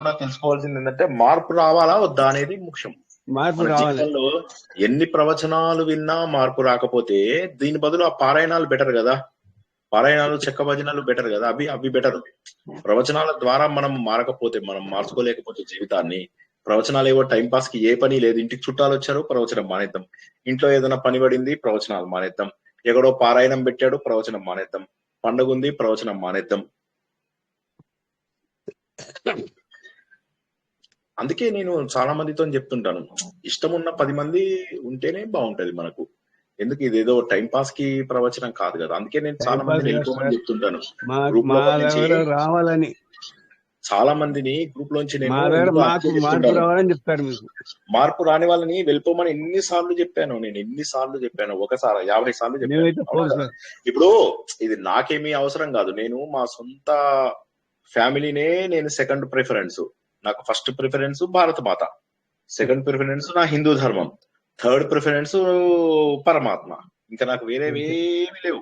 కూడా తెలుసుకోవాల్సింది ఏంటంటే మార్పు రావాలా వద్దా అనేది ముఖ్యం. మార్పు మన రావాలి. జీవితంలో ఎన్ని ప్రవచనాలు విన్నా మార్పు రాకపోతే దీని బదులు ఆ పారాయణాలు బెటర్ కదా. పారాయణాలు, చెక్క భజనలు బెటర్ కదా. అవి అవి బెటర్. ప్రవచనాల ద్వారా మనం మారకపోతే, మనం మార్చుకోలేకపోతే జీవితాన్ని, ప్రవచనాలు ఏవో టైం పాస్ కి ఏ పని లేదు. ఇంటికి చుట్టాలు వచ్చారు, ప్రవచనం మానేద్దాం. ఇంట్లో ఏదైనా పని పడింది, ప్రవచనాలు మానేద్దాం. ఎక్కడో పారాయణం పెట్టాడు, ప్రవచనం మానేద్దాం. పండుగ ఉంది, ప్రవచనం మానేద్దాం. అందుకే నేను చాలా మందితో చెప్తుంటాను, ఇష్టం ఉన్న 10 మంది ఉంటేనే బాగుంటది మనకు. ఎందుకు ఇదేదో టైం పాస్ కి ప్రవచనం కాదు కదా. అందుకే నేను టైం చాలా పాస్ మందిని కాదు వెళ్ళిపోమని సార్. చెప్తుంటాను. మా గ్రూప్ మా లో నుంచి దగ్గర రావాలని, చాలా మందిని గ్రూప్ లోంచి మా నేను దగ్గర ఎందుకు అందుకే మార్పు చెప్తుంటాను, రావాలని చెప్తారు మీకు. మార్పు రాని వాళ్ళని వెళ్ళిపోమని ఎన్నిసార్లు చెప్పాను. నేను ఎన్నిసార్లు చెప్పాను, ఒకసారి 50 సార్లు చెప్పాను. మేమైతే అవునా పోదు కదా. సార్. ఇప్పుడు ఇది నాకేమీ అవసరం కాదు. నేను మా సొంత ఫ్యామిలీనే నేను సెకండ్ ప్రిఫరెన్స్. నాకు ఫస్ట్ ప్రిఫరెన్స్ భారత మాత, సెకండ్ ప్రిఫరెన్స్ నా హిందూ ధర్మం, థర్డ్ ప్రిఫరెన్స్ పరమాత్మ. ఇంకా నాకు వేరేవేమి లేవు.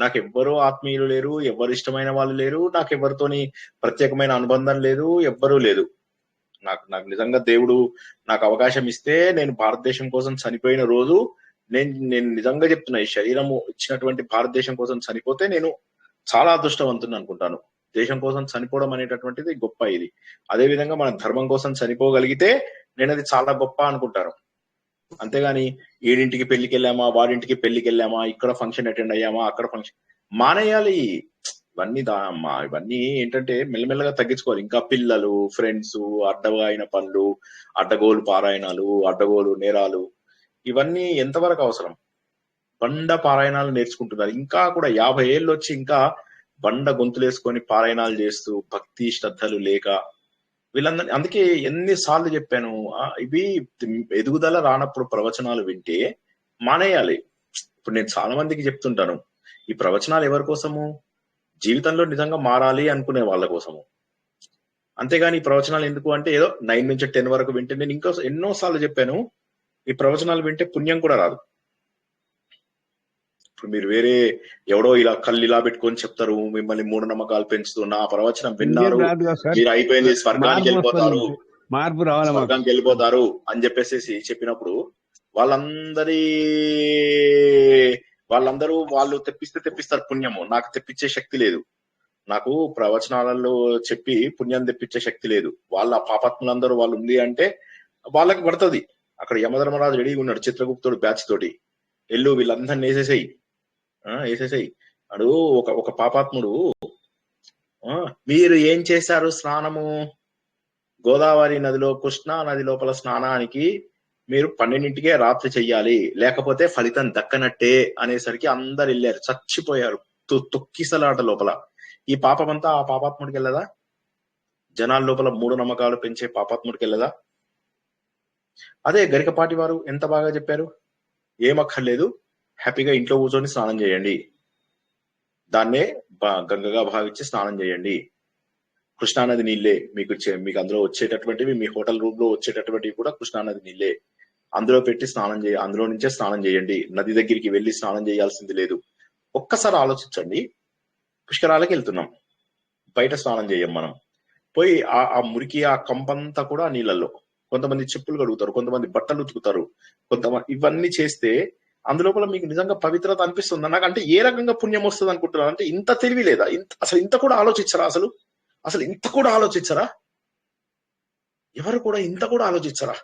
నాకు ఎవ్వరూ ఆత్మీయులు లేరు, ఎవ్వరు ఇష్టమైన వాళ్ళు లేరు, నాకు ఎవరితోని ప్రత్యేకమైన అనుబంధం లేదు, ఎవ్వరూ లేదు. నాకు నాకు నిజంగా దేవుడు నాకు అవకాశం ఇస్తే, నేను భారతదేశం కోసం చనిపోయిన రోజు, నేను నేను నిజంగా చెప్తున్నా, ఈ శరీరము ఇచ్చినటువంటి భారతదేశం కోసం చనిపోతే నేను చాలా అదృష్టవంతుని అనుకుంటాను. దేశం కోసం చనిపోవడం అనేటటువంటిది గొప్ప. ఇది అదే విధంగా మన ధర్మం కోసం చనిపోగలిగితే నేను అది చాలా గొప్ప అనుకుంటాను. అంతేగాని ఈడింటికి పెళ్లికి వెళ్ళామా, వాడింటికి పెళ్లికి వెళ్ళామా, ఇక్కడ ఫంక్షన్ అటెండ్ అయ్యామా, అక్కడ ఫంక్షన్ మానేయాలి. ఇవన్నీ ఏంటంటే మెల్లమెల్లగా తగ్గించుకోవాలి. ఇంకా పిల్లలు, ఫ్రెండ్స్, అడ్డగా అయిన పనులు, అడ్డగోలు పారాయణాలు, అడ్డగోలు నేరాలు, ఇవన్నీ ఎంతవరకు అవసరం. బండ పారాయణాలు నేర్చుకుంటున్నారు. ఇంకా కూడా 50 ఏళ్ళు వచ్చి ఇంకా బండ గొంతులేసుకొని పారాయణాలు చేస్తూ, భక్తి శ్రద్ధలు లేక వీళ్ళందరినీ, అందుకే ఎన్నిసార్లు చెప్పాను, ఇవి ఎదుగుదల రానప్పుడు ప్రవచనాలు వింటే మానేయాలి. ఇప్పుడు నేను చాలా మందికి చెప్తుంటాను, ఈ ప్రవచనాలు ఎవరి కోసము? జీవితంలో నిజంగా మారాలి అనుకునే వాళ్ళ కోసము. అంతేగాని ఈ ప్రవచనాలు ఎందుకు అంటే, ఏదో 9 నుంచి 10 వరకు వింటే, నేను ఇంకా ఎన్నో సార్లు చెప్పాను, ఈ ప్రవచనాలు వింటే పుణ్యం కూడా రాదు. ఇప్పుడు మీరు వేరే ఎవడో ఇలా కళ్ళు ఇలా పెట్టుకొని చెప్తారు, మిమ్మల్ని మూఢనమ్మకాలు పెంచుతూ, నా ప్రవచనం పుణ్యం విన్నారు, రాదు కదా సార్. మీరు అయిపోయింది, స్వర్గానికి మార్పు వస్తుంది. వెళ్ళిపోతారు, మార్పు రావాలి మాకు. స్వర్గానికి వెళ్ళిపోతారు అని చెప్పేసి చెప్పినప్పుడు, వాళ్ళందరి వాళ్ళందరూ వాళ్ళు తెప్పిస్తారు పుణ్యము. నాకు తెప్పించే శక్తి లేదు. నాకు ప్రవచనాలలో చెప్పి పుణ్యం తెప్పించే శక్తి లేదు. వాళ్ళ పాపాత్ములందరూ వాళ్ళు ఉంది అంటే వాళ్ళకి పడుతుంది. అక్కడ యమధర్మరాజు రెడీగా ఉన్నాడు, చిత్రగుప్తుడు బ్యాచ్ తోటి. ఎల్లు వీళ్ళందరినీ వేసేసేయి అడు. ఒక పాపాత్ముడు, మీరు ఏం చేశారు స్నానము? గోదావరి నదిలో, కృష్ణా నది లోపల స్నానానికి మీరు 12ంటికే రాత్రి చెయ్యాలి, లేకపోతే ఫలితం దక్కనట్టే అనేసరికి అందరు వెళ్ళారు, చచ్చిపోయారు తొక్కిసలాట లోపల. ఈ పాపమంతా ఆ పాపాత్ముడికి వెళ్ళదా? జనాల లోపల మూఢ నమ్మకాలు పెంచే పాపాత్ముడికి వెళ్ళదా? అదే గరికపాటి వారు ఎంత బాగా చెప్పారు, ఏమక్కర్లేదు, హ్యాపీగా ఇంట్లో కూర్చొని స్నానం చేయండి, దాన్నే గంగగా భావించి స్నానం చేయండి. కృష్ణానది నీళ్ళే మీకు అందులో వచ్చేటటువంటివి, మీ హోటల్ రూమ్ లో వచ్చేటటువంటివి కూడా కృష్ణానది నీళ్ళే. అందులో పెట్టి అందులో నుంచే స్నానం చేయండి. నది దగ్గరికి వెళ్ళి స్నానం చేయాల్సింది లేదు. ఒక్కసారి ఆలోచించండి, పుష్కరాలకి వెళ్తున్నాం, బయట స్నానం చేయం మనం. పోయి ఆ మురికి, ఆ కంపంతా కూడా నీళ్ళల్లో. కొంతమంది చెప్పులు కడుగుతారు, కొంతమంది బట్టలు ఉతుకుతారు, కొంతమంది ఇవన్నీ చేస్తే అందులోపల మీకు నిజంగా పవిత్రత అనిపిస్తుందా? నాకంటే ఏ రకంగా పుణ్యం వస్తుంది అనుకుంటున్నారు? అంటే ఇంత తెలివి లేదా? అసలు ఇంత కూడా ఆలోచించరా? అసలు ఇంత కూడా ఆలోచించరా? ఎవరు కూడా ఇంత కూడా ఆలోచించరా?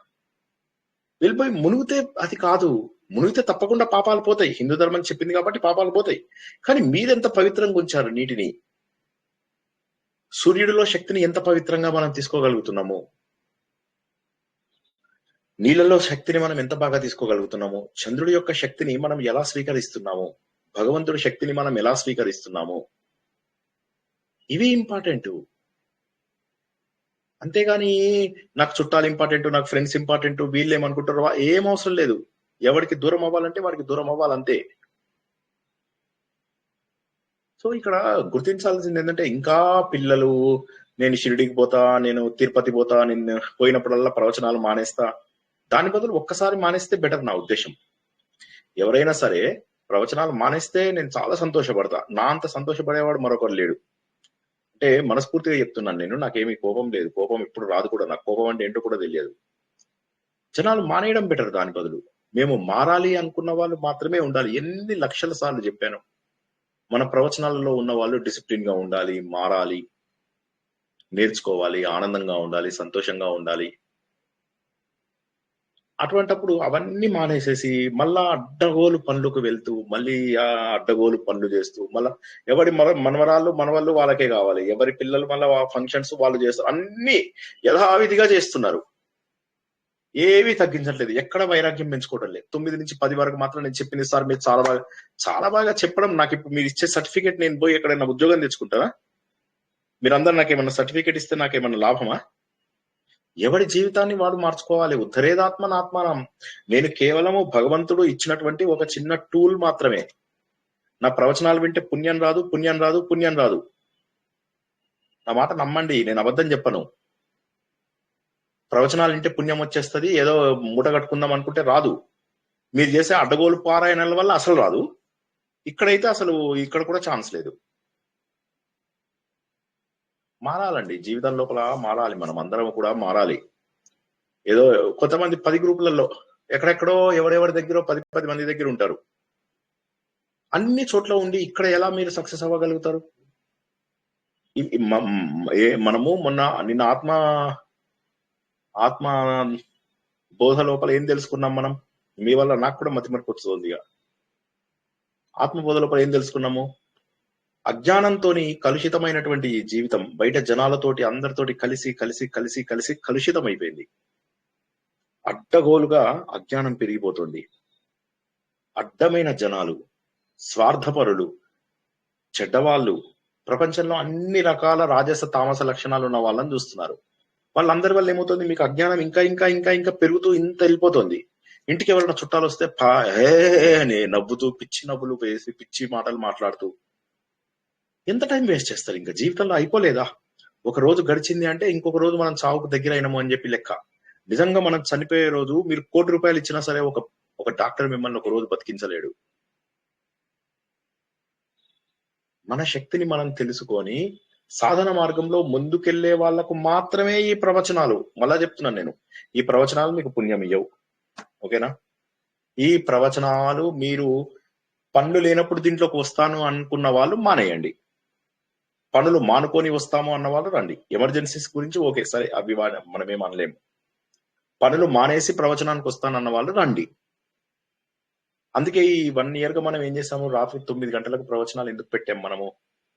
వెళ్ళిపోయి మునిగితే అది కాదు, మునిగితే తప్పకుండా పాపాలు పోతాయి. హిందూ ధర్మం చెప్పింది కాబట్టి పాపాలు పోతాయి. కానీ మీరెంత పవిత్రంగా ఉంచారు నీటిని? సూర్యుడిలో శక్తిని ఎంత పవిత్రంగా మనం తీసుకోగలుగుతున్నాము? నీళ్ళలో శక్తిని మనం ఎంత బాగా తీసుకోగలుగుతున్నాము? చంద్రుడి యొక్క శక్తిని మనం ఎలా స్వీకరిస్తున్నాము? భగవంతుడి శక్తిని మనం ఎలా స్వీకరిస్తున్నాము? ఇవి ఇంపార్టెంట్. అంతేగాని నాకు చుట్టాలు ఇంపార్టెంట్, నాకు ఫ్రెండ్స్ ఇంపార్టెంట్, వీళ్ళు ఏమనుకుంటారు, ఏం అవసరం లేదు. ఎవరికి దూరం అవ్వాలంటే వాడికి దూరం అవ్వాలంతే. సో ఇక్కడ గుర్తించాల్సింది ఏంటంటే, ఇంకా పిల్లలు, నేను షిరిడికి పోతా, నేను తిరుపతి పోతా, నేను పోయినప్పుడల్లా ప్రవచనాలు మానేస్తా. దాని బదులు ఒక్కసారి మానేస్తే బెటర్ నా ఉద్దేశం. ఎవరైనా సరే ప్రవచనాలు మానేస్తే నేను చాలా సంతోషపడతా. నా అంత సంతోషపడేవాడు మరొకరు లేడు. అంటే మనస్ఫూర్తిగా చెప్తున్నాను నేను. నాకేమీ కోపం లేదు. కోపం ఇప్పుడు రాదు కూడా. నాకు కోపం అంటే ఏంటో కూడా తెలియదు. జనాలు మానేయడం బెటర్ దాని బదులు. మేము మారాలి అనుకున్న వాళ్ళు మాత్రమే ఉండాలి. ఎన్ని లక్షల సార్లు చెప్పాను. మన ప్రవచనాలలో ఉన్న వాళ్ళు డిసిప్లిన్ గా ఉండాలి, మారాలి, నేర్చుకోవాలి, ఆనందంగా ఉండాలి, సంతోషంగా ఉండాలి. అటువంటప్పుడు అవన్నీ మానేసేసి మళ్ళా అడ్డగోలు పనులకు వెళ్తూ, మళ్ళీ ఆ అడ్డగోలు పనులు చేస్తూ, మళ్ళా ఎవరి మనవరాళ్ళు, మనవళ్ళు వాళ్ళకే కావాలి. ఎవరి పిల్లలు మళ్ళా ఫంక్షన్స్ వాళ్ళు చేస్తారు. అన్ని యథావిధిగా చేస్తున్నారు. ఏవి తగ్గించట్లేదు. ఎక్కడ వైరాగ్యం పెంచుకోవడం లేదు. 9 నుంచి 10 వరకు మాత్రం నేను చెప్పింది సార్ మీరు చాలా బాగా చెప్పడం. నాకు ఇప్పుడు మీరు ఇచ్చే సర్టిఫికేట్ నేను పోయి ఎక్కడైనా ఉద్యోగం తెచ్చుకుంటారా? మీరందరూ నాకేమన్నా సర్టిఫికేట్ ఇస్తే నాకేమన్నా లాభమా? ఎవడి జీవితాన్ని వాడు మార్చుకోవాలి. ఉద్ధరేదాత్మనాత్మానం. నేను కేవలము భగవంతుడు ఇచ్చినటువంటి ఒక చిన్న టూల్ మాత్రమే. నా ప్రవచనాలు వింటే పుణ్యం రాదు, పుణ్యం రాదు, పుణ్యం రాదు. నా మాట నమ్మండి, నేను అబద్ధం చెప్పను. ప్రవచనాలు వింటే పుణ్యం వచ్చేస్తుంది, ఏదో మూట కట్టుకుందాం అనుకుంటే రాదు. మీరు చేసే అడ్డగోలు పారాయణల వల్ల అసలు రాదు. ఇక్కడైతే అసలు ఇక్కడ కూడా ఛాన్స్ లేదు. మారాలండి, జీవితం లోపల మారాలి. మనం అందరం కూడా మారాలి. ఏదో కొంతమంది 10 గ్రూపులలో ఎక్కడెక్కడో ఎవరెవరి దగ్గర 10 మంది దగ్గర ఉంటారు. అన్ని చోట్ల ఉండి ఇక్కడ ఎలా మీరు సక్సెస్ అవ్వగలుగుతారు? మనము నిన్న ఆత్మ బోధ లోపల ఏం తెలుసుకున్నాం మనం? మీ వల్ల నాకు కూడా మతిమరుపు వస్తుంది. ఆత్మ బోధ లోపల ఏం తెలుసుకున్నాము? అజ్ఞానంతో కలుషితమైనటువంటి ఈ జీవితం బయట జనాలతోటి అందరితోటి కలిసి కలిసి కలిసి కలిసి కలుషితం అయిపోయింది. అడ్డగోలుగా అజ్ఞానం పెరిగిపోతుంది. అడ్డమైన జనాలు, స్వార్థపరులు, చెడ్డవాళ్ళు, ప్రపంచంలో అన్ని రకాల రాజస తామస లక్షణాలు ఉన్న వాళ్ళని చూస్తున్నారు. వాళ్ళందరి వల్ల ఏమవుతుంది? మీకు అజ్ఞానం ఇంకా ఇంకా ఇంకా ఇంకా పెరుగుతూ ఇంత వెళ్ళిపోతుంది. ఇంటికి ఎవరైనా చుట్టాలు వస్తే అని నవ్వుతూ పిచ్చి నవ్వులు వేసి పిచ్చి మాటలు మాట్లాడుతూ ఎంత టైం వేస్ట్ చేస్తారు? ఇంకా జీవితంలో అయిపోలేదా? ఒక రోజు గడిచింది అంటే ఇంకొక రోజు మనం చావుకు దగ్గర అయినాము అని చెప్పి లెక్క. నిజంగా మనం చనిపోయే రోజు మీరు ₹1,00,00,000 ఇచ్చినా సరే ఒక డాక్టర్ మిమ్మల్ని ఒక రోజు బతికించలేడు. మన శక్తిని మనం తెలుసుకొని సాధన మార్గంలో ముందుకెళ్లే వాళ్లకు మాత్రమే ఈ ప్రవచనాలు. మళ్ళా చెప్తున్నాను నేను, ఈ ప్రవచనాలు మీకు పుణ్యం ఇయ్యవు. ఓకేనా? ఈ ప్రవచనాలు మీరు పనులు లేనప్పుడు దీంట్లోకి వస్తాను అనుకున్న వాళ్ళు మానేయండి. పనులు మానుకొని వస్తాము అన్న వాళ్ళు రండి. ఎమర్జెన్సీస్ గురించి ఓకే సరే, అవి మనమేం అనలేము. పనులు మానేసి ప్రవచనానికి వస్తానన్న వాళ్ళు రండి. అందుకే ఈ 1 year గా మనం ఏం చేసాము? రాత్రి 9 గంటలకు ప్రవచనాలు ఎందుకు పెట్టాం? మనము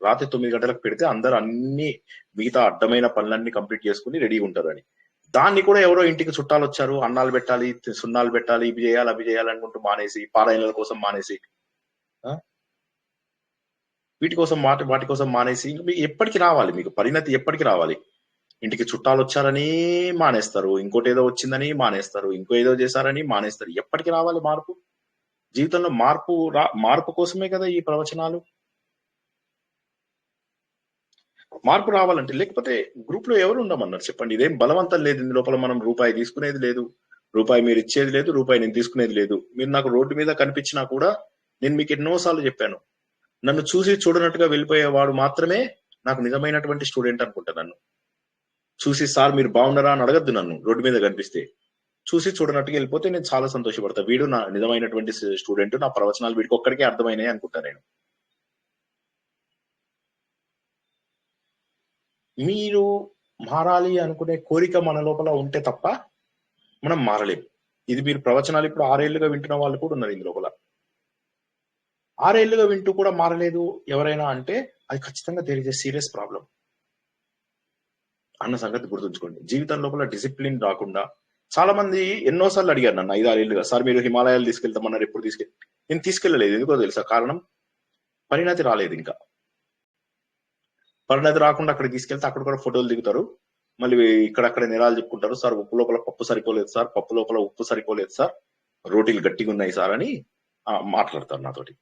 రాత్రి 9 గంటలకు పెడితే అందరు అన్ని మిగతా అడ్డమైన పనులన్నీ కంప్లీట్ చేసుకుని రెడీగా ఉంటారని. దాన్ని కూడా ఎవరో ఇంటికి చుట్టాలు వచ్చారు, అన్నాలు పెట్టాలి, సున్నాలు పెట్టాలి, ఇవి చేయాలి అవి చేయాలి అనుకుంటూ మానేసి, పారాయణల కోసం మానేసి, వాటి కోసం మానేసి మీకు ఎప్పటికి రావాలి? మీకు పరిణతి ఎప్పటికి రావాలి? ఇంటికి చుట్టాలు వచ్చారని మానేస్తారు, ఇంకోటి ఏదో వచ్చిందని మానేస్తారు, ఇంకో ఏదో చేశారని మానేస్తారు. ఎప్పటికి రావాలి మార్పు? జీవితంలో మార్పు కోసమే కదా ఈ ప్రవచనాలు. మార్పు రావాలంటే, లేకపోతే గ్రూప్ లో ఎవరు ఉండమన్నారు చెప్పండి? ఇదేం బలవంతం లేదు. ఇందు లోపల మనం రూపాయి తీసుకునేది లేదు, రూపాయి మీరు ఇచ్చేది లేదు, రూపాయి నేను తీసుకునేది లేదు. మీరు నాకు రోడ్డు మీద కనిపించినా కూడా నేను మీకు ఎన్నోసార్లు చెప్పాను, నన్ను చూసి చూడనట్టుగా వెళ్ళిపోయేవాడు మాత్రమే నాకు నిజమైనటువంటి స్టూడెంట్ అనుకుంటా. నన్ను చూసి సార్ మీరు బాగున్నారా అని అడగద్దు. నన్ను రోడ్డు మీద కనిపిస్తే చూసి చూడనట్టుగా వెళ్ళిపోతే నేను చాలా సంతోషపడతా. వీడు నా నిజమైనటువంటి స్టూడెంట్, నా ప్రవచనాలు వీడికి ఒక్కడికే అర్థమైనాయి అనుకుంటా నేను. మీరు మారాలి అనుకునే కోరిక మన లోపల ఉంటే తప్ప మనం మారలేం. ఇది మీరు ప్రవచనాలు ఇప్పుడు 6 ఏళ్లుగా వింటున్న వాళ్ళు కూడా ఉన్నారు ఇందు లోపల. 6 ఏళ్లుగా వింటూ కూడా మారలేదు ఎవరైనా అంటే అది ఖచ్చితంగా there is a serious problem అన్న సంగతి గుర్తుంచుకోండి. జీవితం లోపల డిసిప్లిన్ రాకుండా చాలా మంది ఎన్నోసార్లు అడిగారు నన్ను 5-6 ఏళ్లుగా, సార్ మీరు హిమాలయాలు తీసుకెళ్తామన్నారు, ఎప్పుడు నేను తీసుకెళ్లలేదు. ఎందుకో తెలుసా? కారణం, పరిణతి రాలేదు. ఇంకా పరిణతి రాకుండా అక్కడ తీసుకెళ్తే అక్కడ కూడా ఫోటోలు దిగుతారు, మళ్ళీ ఇక్కడక్కడ నిరాలు చెప్పుకుంటారు. సార్ ఉప్పు లోపల పప్పు సరిపోలేదు సార్, పప్పు లోపల ఉప్పు సరిపోలేదు సార్, రోటీలు గట్టిగా ఉన్నాయి సార్ అని మాట్లాడతారు నాతోటి.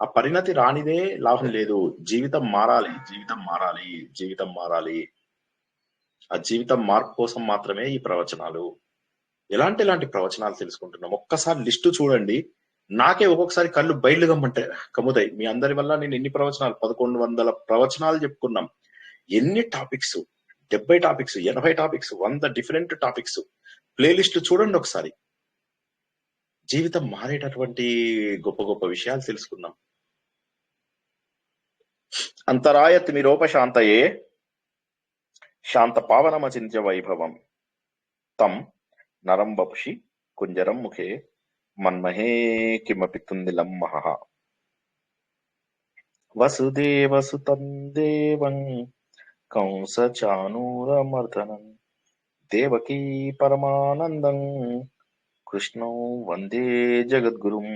ఆ పరిణతి రానిదే లాభం లేదు. జీవితం మారాలి, జీవితం మారాలి, జీవితం మారాలి. ఆ జీవితం మార్పు కోసం మాత్రమే ఈ ప్రవచనాలు. ఎలాంటి ప్రవచనాలు తెలుసుకుంటున్నాం? ఒక్కసారి లిస్టు చూడండి. నాకే ఒక్కొక్కసారి కళ్ళు బయలు కమ్ముతాయి. మీ అందరి వల్ల నేను ఎన్ని ప్రవచనాలు 1100 ప్రవచనాలు చెప్పుకున్నాం. ఎన్ని topics, 70 topics, 80 topics, 100 different topics. Playlist చూడండి ఒకసారి. జీవితం మారేటటువంటి గొప్ప గొప్ప విషయాలు తెలుసుకున్నాం. అంతరాయ తిమిరోపశాంతయే శాంత పావనమచింత్య వైభవం తం నరం వపుషి కుంజరం ముఖే మన్మహే కిమపి తుందిలం మహః. వసుదేవసుతం దేవం కంసచానూరమర్దనం దేవకీ పరమానందం కృష్ణో వందే జగద్గురుం.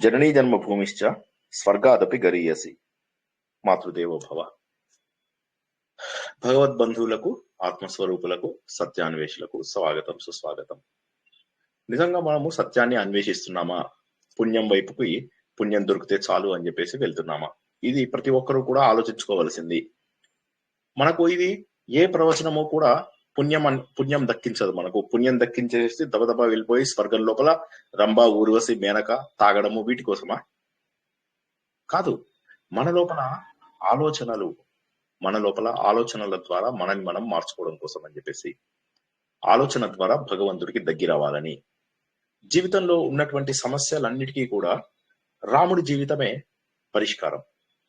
జననీ జన్మభూమిశ్చ స్వర్గాదపి గరీయసి మాతృదేవో భవ. భగవద్బంధువులకు, ఆత్మస్వరూపులకు, సత్యాన్వేషులకు స్వాగతం, సుస్వాగతం. నిజంగా మనము సత్యాన్ని అన్వేషిస్తున్నామా? పుణ్యం వైపుకి పుణ్యం దొరికితే చాలు అని చెప్పేసి వెళ్తున్నామా? ఇది ప్రతి ఒక్కరూ కూడా ఆలోచించుకోవలసింది. మనకు ఇది ఏ ప్రవచనము కూడా పుణ్యం దక్కించదు. మనకు పుణ్యం దక్కించేసి దబదబా వెళ్ళిపోయి స్వర్గం లోపల రంభా, ఊర్వశి, మేనక తాగడము వీటి కోసమా? కాదు. మన లోపల ఆలోచనల ద్వారా మనల్ని మనం మార్చుకోవడం కోసం అని చెప్పేసి, ఆలోచన ద్వారా భగవంతుడికి దగ్గరవ్వాలని. జీవితంలో ఉన్నటువంటి సమస్యలన్నిటికీ కూడా రాముడి జీవితమే పరిష్కారం.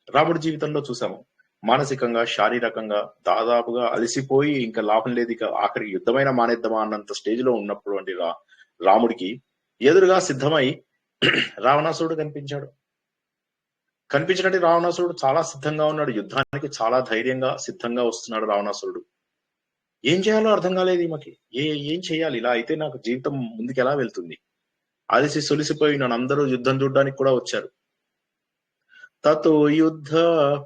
రాముడి జీవితంలో చూసాము, మానసికంగా, శారీరకంగా దాదాపుగా అలసిపోయి ఇంకా లాభం లేదు, ఇక ఆఖరికి యుద్ధమైన మానేద్దామా అన్నంత స్టేజ్ లో ఉన్నటువంటి రాముడికి ఎదురుగా సిద్ధమై రావణాసురుడు కనిపించినట్టు రావణాసురుడు చాలా సిద్ధంగా ఉన్నాడు. యుద్ధానికి చాలా ధైర్యంగా సిద్ధంగా వస్తున్నాడు రావణాసురుడు. ఏం చేయాలో అర్థం కాలేదు ఈమెకి. ఏం చేయాలి? ఇలా అయితే నాకు జీవితం ముందుకు ఎలా వెళ్తుంది? అలసి సొలిసిపోయి నన్ను అందరూ యుద్ధం చూడడానికి కూడా వచ్చారు. తతో యుద్ధ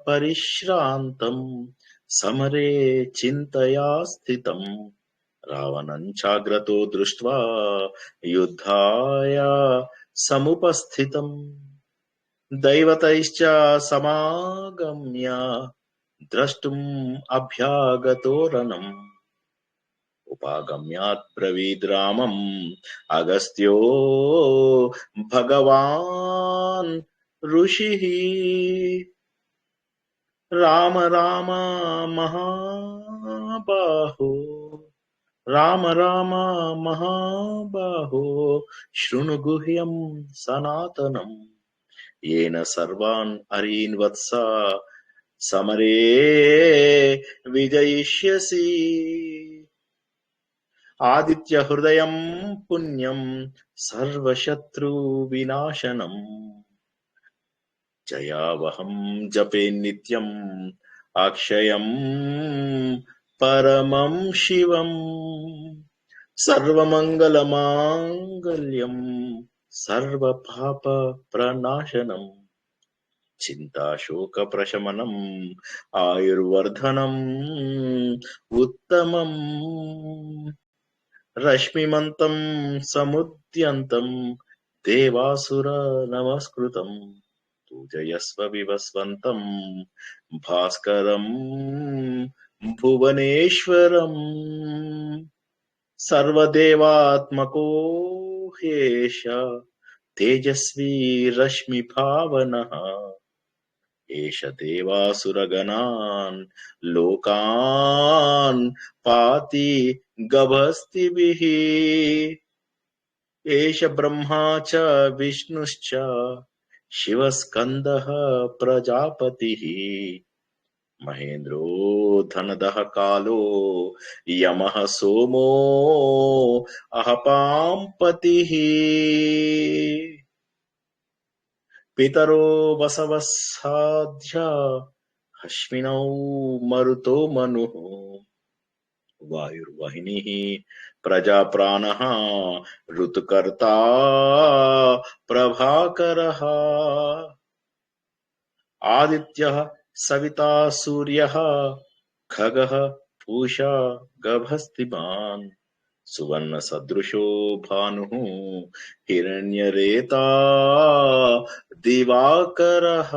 పరిశ్రాంతం సమరే చింతయా స్థితం రావణం చాగ్రతో దృష్ట్వా యుద్ధాయ సముపస్థితం దైవతైశ్చ సమాగమ్య ద్రష్టుం అభ్యాగతో రణం ఉపాగమ్యాత్ బ్రవీద్ రామం అగస్త్యో భగవాన్ ఋషిః. రామ రామ మహాబాహో రామ రామ మహాబాహో శృణు గుహ్యం సనాతనం येन सर्वान् हरीन् वत्स समरे विजयिष्यसि. आदित्य हृदयं पुण्यं सर्वशत्रु विनाशनं जयावहं जपे नित्यं अक्षयं परमं शिवं सर्वमंगलमांगल्यं सर्वपाप प्रणाशनं చింతాశోక ప్రశమనం ఆయుర్వర్ధనం ఉత్తమం రశ్మిమంతం సముద్యంతం దేవాసుర నమస్కృతం పూజయస్వ వివస్వంతం భాస్కరం భువనేశ్వరం సర్వదేవాత్మకో హేష తేజస్వీ రశ్మి భావనః ఏష దేవాసురగణాన్ లోకాన్ పాతి గభస్తిభిః ఏష బ్రహ్మా చ విష్ణుశ్చ శివస్కందః ప్రజాపతిః మహేంద్రో ధనదః కాలో యమః సోమో అహపాంపతిః పితరో వసవస్సాధ్య అశ్వినౌ మరుతో మనుః వాయుర్వాహినిః ప్రజాప్రాణః ఋతుకర్తా ప్రభాకరః ఆదిత్యః సవితా సూర్యః ఖగః పూషా గభస్తిమాన్ సువర్ణ సదృశో భానుః హిరణ్యరేతా దివాకరః.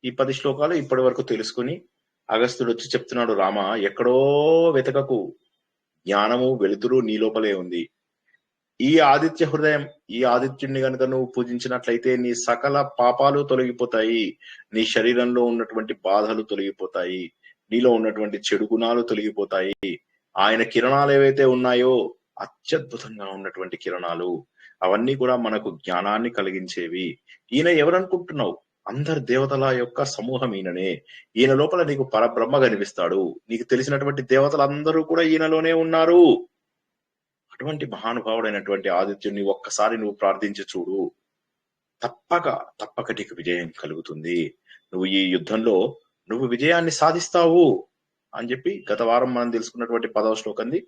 ఈ 10 శ్లోకాలు ఇప్పటి వరకు తెలుసుకుని అగస్త్యుడు వచ్చి చెప్తున్నాడు, రామ ఎక్కడో వెతకకు, జ్ఞానము వెలుతురు నీ లోపలే ఉంది. ఈ ఆదిత్య హృదయం, ఈ ఆదిత్యుడిని గనుక నువ్వు పూజించినట్లయితే నీ సకల పాపాలు తొలగిపోతాయి, నీ శరీరంలో ఉన్నటువంటి బాధలు తొలగిపోతాయి, నీలో ఉన్నటువంటి చెడు గుణాలు తొలగిపోతాయి. ఆయన కిరణాలు ఏవైతే ఉన్నాయో అత్యద్భుతంగా ఉన్నటువంటి కిరణాలు, అవన్నీ కూడా మనకు జ్ఞానాన్ని కలిగించేవి. ఈయన ఎవరనుకుంటున్నావు? అందరి దేవతల యొక్క సమూహం ఈయననే. ఈయన లోపల నీకు పరబ్రహ్మ కనిపిస్తాడు. నీకు తెలిసినటువంటి దేవతలందరూ కూడా ఈయనలోనే ఉన్నారు. అటువంటి మహానుభావుడైనటువంటి ఆదిత్యుడిని ఒక్కసారి నువ్వు ప్రార్థించి చూడు, తప్పక నీకు విజయం కలుగుతుంది. నువ్వు ఈ యుద్ధంలో నువ్వు విజయాన్ని సాధిస్తావు అని చెప్పి గత వారం మనం తెలుసుకున్నటువంటి 10వ శ్లోకంది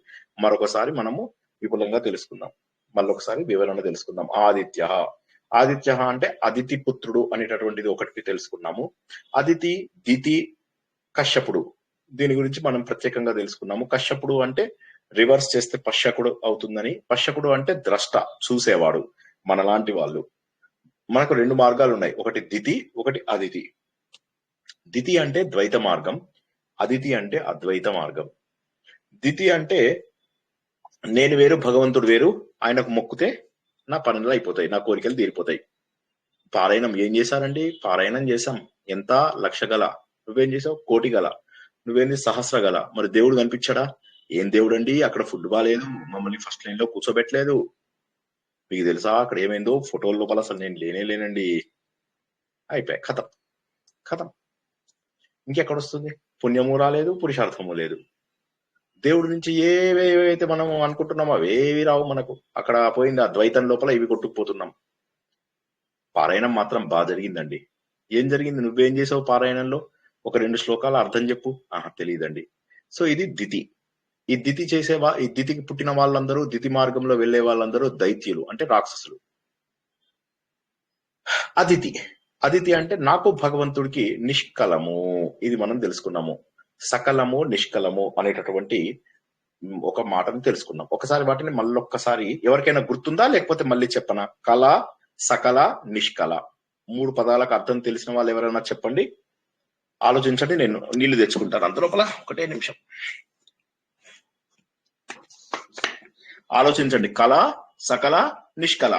మరొకసారి మనము విపులంగా తెలుసుకుందాం. మళ్ళొకసారి వివరణ తెలుసుకుందాం. ఆదిత్య అంటే అదితి పుత్రుడు అనేటటువంటిది ఒకటి తెలుసుకున్నాము. అదితి, దితి, కశ్యపుడు, దీని గురించి మనం ప్రత్యేకంగా తెలుసుకున్నాము. కశ్యపుడు అంటే రివర్స్ చేస్తే పశ్యకుడు అవుతుందని. పశ్యకుడు అంటే ద్రష్ట, చూసేవాడు. మనలాంటి వాళ్ళు. మనకు 2 మార్గాలు ఉన్నాయి, ఒకటి దితి, ఒకటి అదితి. దితి అంటే ద్వైత మార్గం, అదితి అంటే అద్వైత మార్గం. దితి అంటే నేను వేరు, భగవంతుడు వేరు, ఆయనకు మొక్కుతే నా పనులు అయిపోతాయి, నా కోరికలు తీరిపోతాయి. పారాయణం ఏం చేశారండి? పారాయణం చేశాం. ఎంత? 1,00,000 గల. నువ్వేం చేసావు? 1,00,000 గల. నువ్వేంది? 1,000 గల. మరి దేవుడు కనిపించాడా? ఏం దేవుడు అండి? అక్కడ ఫుడ్ బాగాలేదు, మమ్మల్ని ఫస్ట్ లైన్ లో కూర్చోబెట్టలేదు. మీకు తెలుసా అక్కడ ఏమైందో? ఫోటోల లోపల అసలు నేను లేనండి. అయిపోయాయి, కథం. ఇంకెక్కడొస్తుంది? పుణ్యము రాలేదు, పురుషార్థము లేదు. దేవుడి నుంచి ఏవేవైతే మనం అనుకుంటున్నామో అవేవి రావు మనకు. అక్కడ పోయింది ఆ ద్వైతం లోపల, ఇవి కొట్టుకుపోతున్నాం. పారాయణం మాత్రం బాగా జరిగిందండి. ఏం జరిగింది? నువ్వేం చేసావు పారాయణంలో? ఒక 2 శ్లోకాల అర్థం చెప్పు. తెలియదండి. సో ఇది దితి. ఈ దితికి పుట్టిన వాళ్ళందరూ, దితి మార్గంలో వెళ్లే వాళ్ళందరూ దైత్యులు, అంటే రాక్షసులు. అదితి అంటే నాకు భగవంతుడికి నిష్కలము. ఇది మనం తెలుసుకున్నాము. సకలము, నిష్కలము అనేటటువంటి ఒక మాటను తెలుసుకున్నాం. ఒకసారి వాటిని మళ్ళొక్కసారి ఎవరికైనా గుర్తుందా, లేకపోతే మళ్ళీ చెప్పనా? కళ, సకల, నిష్కల, 3 పదాలకు అర్థం తెలిసిన వాళ్ళు ఎవరైనా చెప్పండి. ఆలోచించండి. నేను నీళ్లు తెచ్చుకుంటాను అందులోపల. 1 నిమిషం ఆలోచించండి. కళ, సకల, నిష్కల.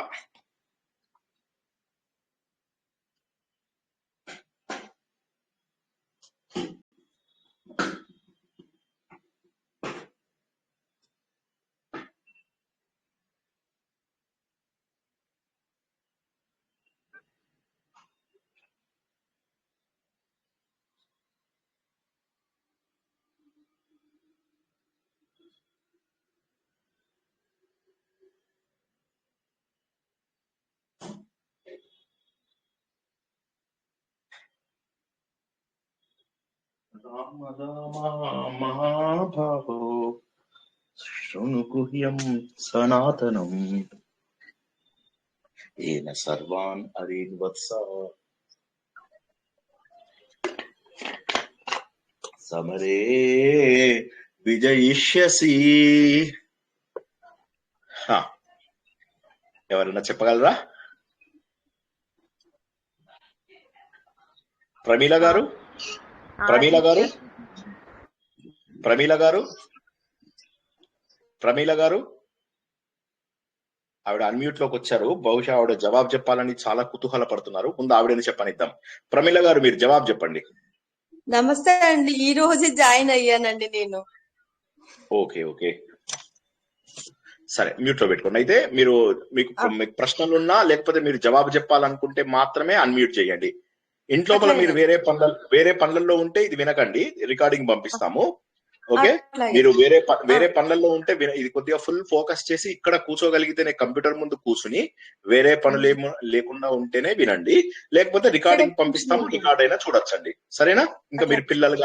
మహాభావో శృణు గుహ్యం సనాతనం ఏన సర్వాన్ అరీన్వత్స సమరే విజయిష్యసి. ఎవరైనా చెప్పగలరా? ప్రమీల గారు ఆవిడ అన్మ్యూట్ లోకి వచ్చారు. బహుశా ఆవిడ జవాబు చెప్పాలని చాలా కుతూహల పడుతున్నారు. ముందు ఆవిడని చెప్పనిద్దాం. ప్రమీల గారు, మీరు జవాబు చెప్పండి. నమస్తే అండి, ఈ రోజు జాయిన్ అయ్యానండి నేను. ఓకే, సరే, మ్యూట్ లో పెట్టుకోండి. అయితే మీకు ప్రశ్నలున్నా, లేకపోతే మీరు జవాబు చెప్పాలనుకుంటే మాత్రమే అన్మ్యూట్ చేయండి. ఇంట్లోపల మీరు వేరే పనులలో ఉంటే ఇది వినకండి, రికార్డింగ్ పంపిస్తాము. ఓకే, మీరు వేరే పనులలో ఉంటే ఇది కొద్దిగా ఫుల్ ఫోకస్ చేసి ఇక్కడ కూర్చోగలిగితేనే, కంప్యూటర్ ముందు కూర్చుని వేరే పనులు లేకుండా ఉంటేనే వినండి. లేకపోతే రికార్డింగ్ పంపిస్తాము, రికార్డ్ అయినా చూడొచ్చండి. సరేనా? ఇంకా మీరు పిల్లలు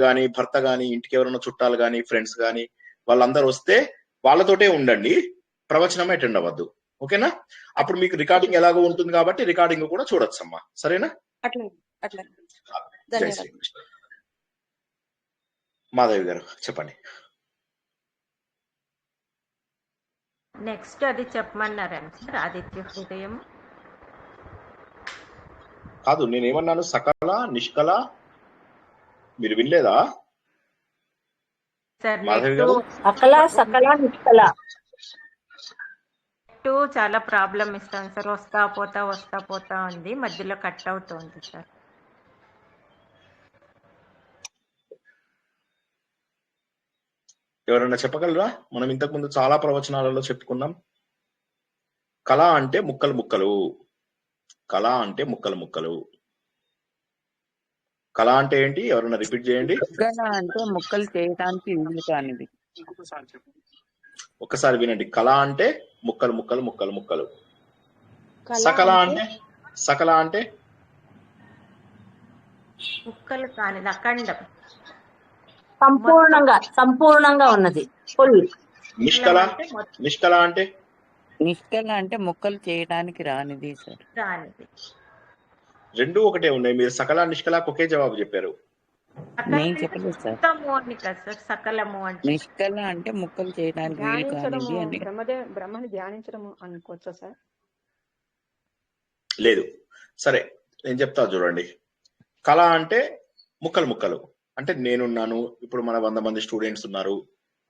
గాని, భర్త గాని, ఇంటికి ఎవరైనా చుట్టాలు గాని, ఫ్రెండ్స్ గాని, వాళ్ళందరూ వస్తే వాళ్ళతోటే ఉండండి, ప్రవచనం అటెండ్ అవ్వద్దు. ఓకేనా? అప్పుడు మీకు రికార్డింగ్ ఎలాగో ఉంటుంది కాబట్టి రికార్డింగ్ కూడా చూడొచ్చమ్మా. సరేనా? జై శ్రీకృష్ణ. మాధవి గారు చెప్పండి. నెక్స్ట్ అది చెప్పమన్నారండి సార్, ఆదిత్య హృదయం కాదు, నేనేమన్నాను? సకల, నిష్కల. మీరు వినలేదా సార్? మాధవి గారు, అకల, సకల, నిష్కల. నెట్ చాలా ప్రాబ్లం ఇస్తాను సార్. వస్తా పోతా ఉంది, మధ్యలో కట్ అవుతుంది సార్. ఎవరైనా చెప్పగలరా? మనం ఇంతకు ముందు చాలా ప్రవచనాలలో చెప్పుకున్నాం, కళ అంటే ముక్కలు ముక్కలు, కళ అంటే ముక్కలు ముక్కలు. కళ అంటే ఏంటి? ఎవరైనా రిపీట్ చేయండి. ముక్కలు అంటే ముక్కలు చేయడానికి వీలు కానిది. ఒక్కసారి వినండి. కళ అంటే ముక్కలు ముక్కలు ముక్కలు ముక్కలు. సకల అంటే ముక్కలు కానిది, అఖండం, సంపూర్ణంగా ఉన్నది. నిష్కల అంటే నిష్కల అంటే ముక్కలు చేయడానికి రానిది సార్. రానిది. రెండు ఒకటే ఉన్నాయి. మీరు సకల నిష్కలకు ఒకే జవాబు చెప్పారు. నేను చెప్పలేదు సార్. సకలము అంటే నిష్కల అంటే ముక్కలు చేయడానికి వీలు కానిది అని. బ్రహ్మని ధ్యానించడం అనుకోవచ్చా సార్? లేదు. సరే, నేను చెప్తా చూడండి. కళ అంటే ముక్కలు ముక్కలు అంటే నేనున్నాను, ఇప్పుడు మన 100 మంది స్టూడెంట్స్ ఉన్నారు,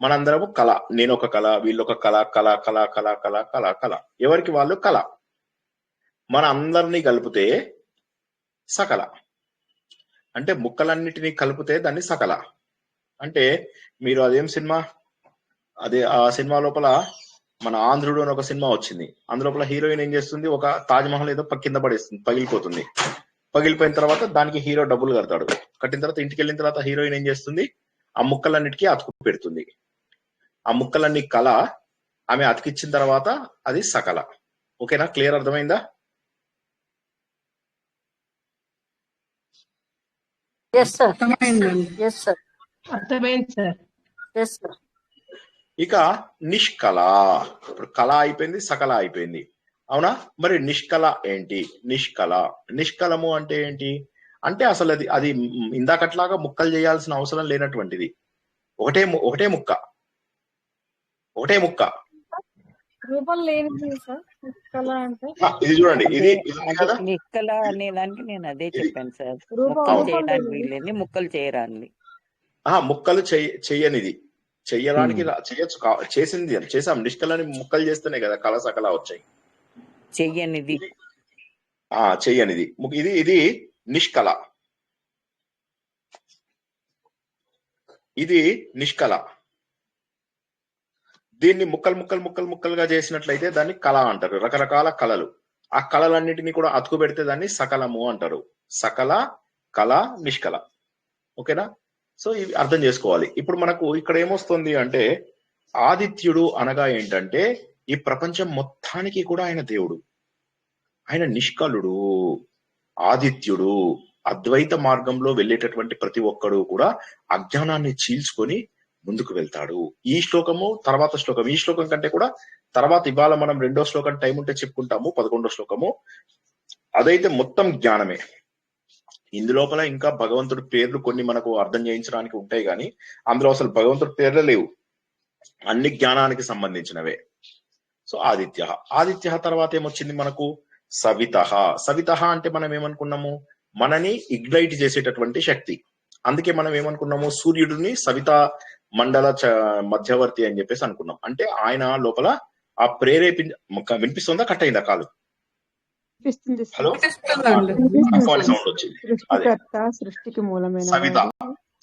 మనందరము కళ. నేను ఒక కళ, వీళ్ళొక కళ, కళ కళ కళ కళ కళ కళ, ఎవరికి వాళ్ళు కళ. మన అందరినీ కలిపితే సకల. అంటే ముక్కలన్నిటినీ కలిపితే దాన్ని సకల. అంటే మీరు అదేం సినిమా, ఆ సినిమా లోపల మన ఆంధ్రుడు అని ఒక సినిమా వచ్చింది. అందులోపల హీరోయిన్ ఏం చేస్తుంది, ఒక తాజ్మహల్ ఏదో కింద పడేస్తుంది, పగిలిపోతుంది. పగిలిపోయిన తర్వాత దానికి హీరో డబ్బులు కడతాడు. కట్టిన తర్వాత ఇంటికి వెళ్ళిన తర్వాత హీరోయిన్ ఏం చేస్తుంది, ఆ ముక్కలన్నిటికీ అతుకు పెడుతుంది. ఆ ముక్కలన్నీ కళ, ఆమె అతికిచ్చిన తర్వాత అది సకల. ఓకేనా? క్లియర్? అర్థమైందా? ఇక నిష్కళ. ఇప్పుడు కళ అయిపోయింది, సకల అయిపోయింది, అవునా? మరి నిష్కళ ఏంటి? నిష్కళము అంటే ఏంటి అంటే అసలు అది ఇందాకట్లాగా ముక్కలు చేయాల్సిన అవసరం లేనటువంటిది. ఒకటే ముక్క రూపం లేనిది సార్ నిష్కల అంటే. ఇది చూడండి, ఇది కదా నిష్కల అనే దానికి నేను అదే చెప్పాను సార్. ముక్కలు చేయడానికి వీలేని, ముక్కలు చేయరానిది. ముక్కలు చెయ్యనిది. చెయ్యడానికి చేయొచ్చు, చేసింది చేసాం. నిష్కలని ముక్కలు చేస్తేనే కదా కళ సకల వచ్చాయి. చెయ్యనిది ఇది నిష్కళ. ఇది నిష్కళ. దీన్ని ముక్కలుగా చేసినట్లయితే దాన్ని కళ అంటారు. రకరకాల కళలు, ఆ కళలన్నిటినీ కూడా అతుకు పెడితే దాన్ని సకలము అంటారు. సకల, కళ, నిష్కళ. ఓకేనా? సో ఇవి అర్థం చేసుకోవాలి. ఇప్పుడు మనకు ఇక్కడ ఏమొస్తుంది అంటే, ఆదిత్యుడు అనగా ఏంటంటే ఈ ప్రపంచం మొత్తానికి కూడా ఆయన దేవుడు, ఆయన నిష్కళుడు, ఆదిత్యుడు. అద్వైత మార్గంలో వెళ్ళేటటువంటి ప్రతి ఒక్కడు కూడా అజ్ఞానాన్ని చీల్చుకొని ముందుకు వెళ్తాడు. ఈ శ్లోకము తర్వాత శ్లోకం, ఈ శ్లోకం కంటే కూడా తర్వాత ఇవాళ మనం 2వ శ్లోకం టైం ఉంటే చెప్పుకుంటాము, 11వ శ్లోకము. అదైతే మొత్తం జ్ఞానమే. ఇందులోపల ఇంకా భగవంతుడి పేర్లు కొన్ని మనకు అర్థం చేయించడానికి ఉంటాయి, కానీ అందులో అసలు భగవంతుడి పేర్లే లేవు, అన్ని జ్ఞానానికి సంబంధించినవే. సో ఆదిత్య తర్వాత ఏమొచ్చింది మనకు? సవిత అంటే మనం ఏమనుకున్నాము, మనని ఇగ్నైట్ చేసేటటువంటి శక్తి. అందుకే మనం ఏమనుకున్నాము, సూర్యుడిని సవిత మండల మధ్యవర్తి అని చెప్పేసి అనుకున్నాం. అంటే ఆయన లోపల ఆ వినిపిస్తుందా? కట్ అయిందా కాలు? హలో, సౌండ్ వచ్చింది. సృష్టికి మూలమైన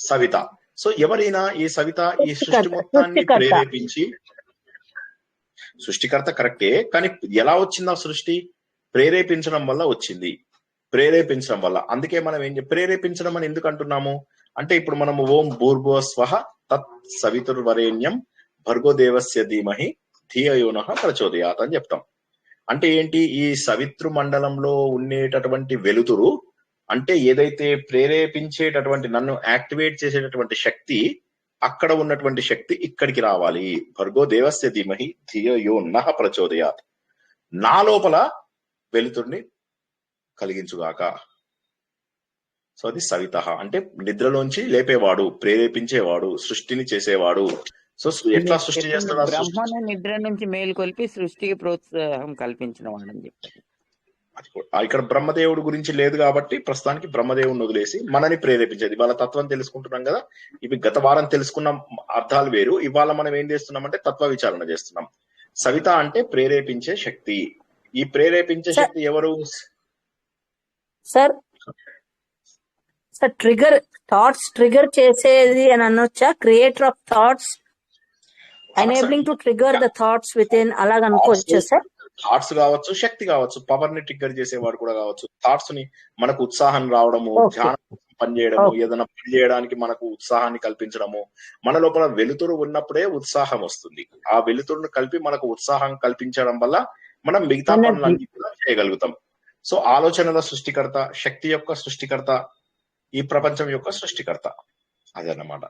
సవిత. సో ఎవరైనా ఈ సవిత ఈ సృష్టి మొత్తాన్ని ప్రేరేపించి, సృష్టికర్త కరెక్టే, కానీ ఎలా వచ్చింది ఆ సృష్టి? ప్రేరేపించడం వల్ల వచ్చింది. ప్రేరేపించడం వల్ల. అందుకే మనం ప్రేరేపించడం అని ఎందుకు అంటున్నాము అంటే, ఇప్పుడు మనము ఓం భూర్భువ స్వః తత్ సవితుర్వరేణ్యం భర్గో దేవస్య ధీమహి ధియో నః ప్రచోదయాత్ అని చెప్తాం. అంటే ఏంటి? ఈ సవితృ మండలంలో ఉండేటటువంటి వెలుతురు అంటే ఏదైతే ప్రేరేపించేటటువంటి, నన్ను యాక్టివేట్ చేసేటటువంటి శక్తి, అక్కడ ఉన్నటువంటి శక్తి ఇక్కడికి రావాలి. భర్గో దేవస్య ధీమహి ధియో నః ప్రచోదయాత్. నా లోపల వెలుతుర్ని కలిగించుగాక. సో అది సవిత అంటే నిద్రలోంచి లేపేవాడు, ప్రేరేపించేవాడు, సృష్టిని చేసేవాడు. సో ఎట్లా సృష్టి చేస్తాడు? బ్రహ్మను నిద్ర నుంచి మేలుకొల్పి సృష్టికి ప్రోత్సాహం కల్పించిన వాడని చెప్పారు. ఇక్కడ బ్రహ్మదేవుడు గురించి లేదు కాబట్టి ప్రస్తుతానికి బ్రహ్మదేవుడిని వదిలేసి మనని ప్రేరేపించేది. ఇవాళ తత్వం తెలుసుకుంటున్నాం కదా, ఇవి గత వారం తెలుసుకున్న అర్థాలు వేరు. ఇవాళ మనం ఏం చేస్తున్నామంటే తత్వ విచారణ చేస్తున్నాం. సవిత అంటే ప్రేరేపించే శక్తి. ఈ ప్రేరేపించే సార్ శక్తి ఎవరు? సార్ సార్ ట్రిగర్ చేసేది అని అనొచ్చా? Creator of thoughts, enabling to trigger the thoughts within, అలాగ అనుకోవచ్చా సార్? థాట్స్ కావచ్చు, శక్తి కావచ్చు, పవర్ ని ట్రిగ్గర్ చేసేవాడు కూడా కావచ్చు. థాట్స్ ని మనకు ఉత్సాహం రావడము, ఓకే ధ్యానం పనిచేయడము, ఓకే ఏదైనా పని చేయడానికి మనకు ఉత్సాహాన్ని కల్పించడము. మన లోపల వెలుతురు ఉన్నప్పుడే ఉత్సాహం వస్తుంది. ఆ వెలుతురును కలిపి మనకు ఉత్సాహం కల్పించడం వల్ల మనం మిగతా ఎనర్జీ. పనులన్నీ కూడా చేయగలుగుతాం. సో ఆలోచనల సృష్టికర్త, శక్తి యొక్క సృష్టికర్త, ఈ ప్రపంచం యొక్క సృష్టికర్త, అదన్నమాట.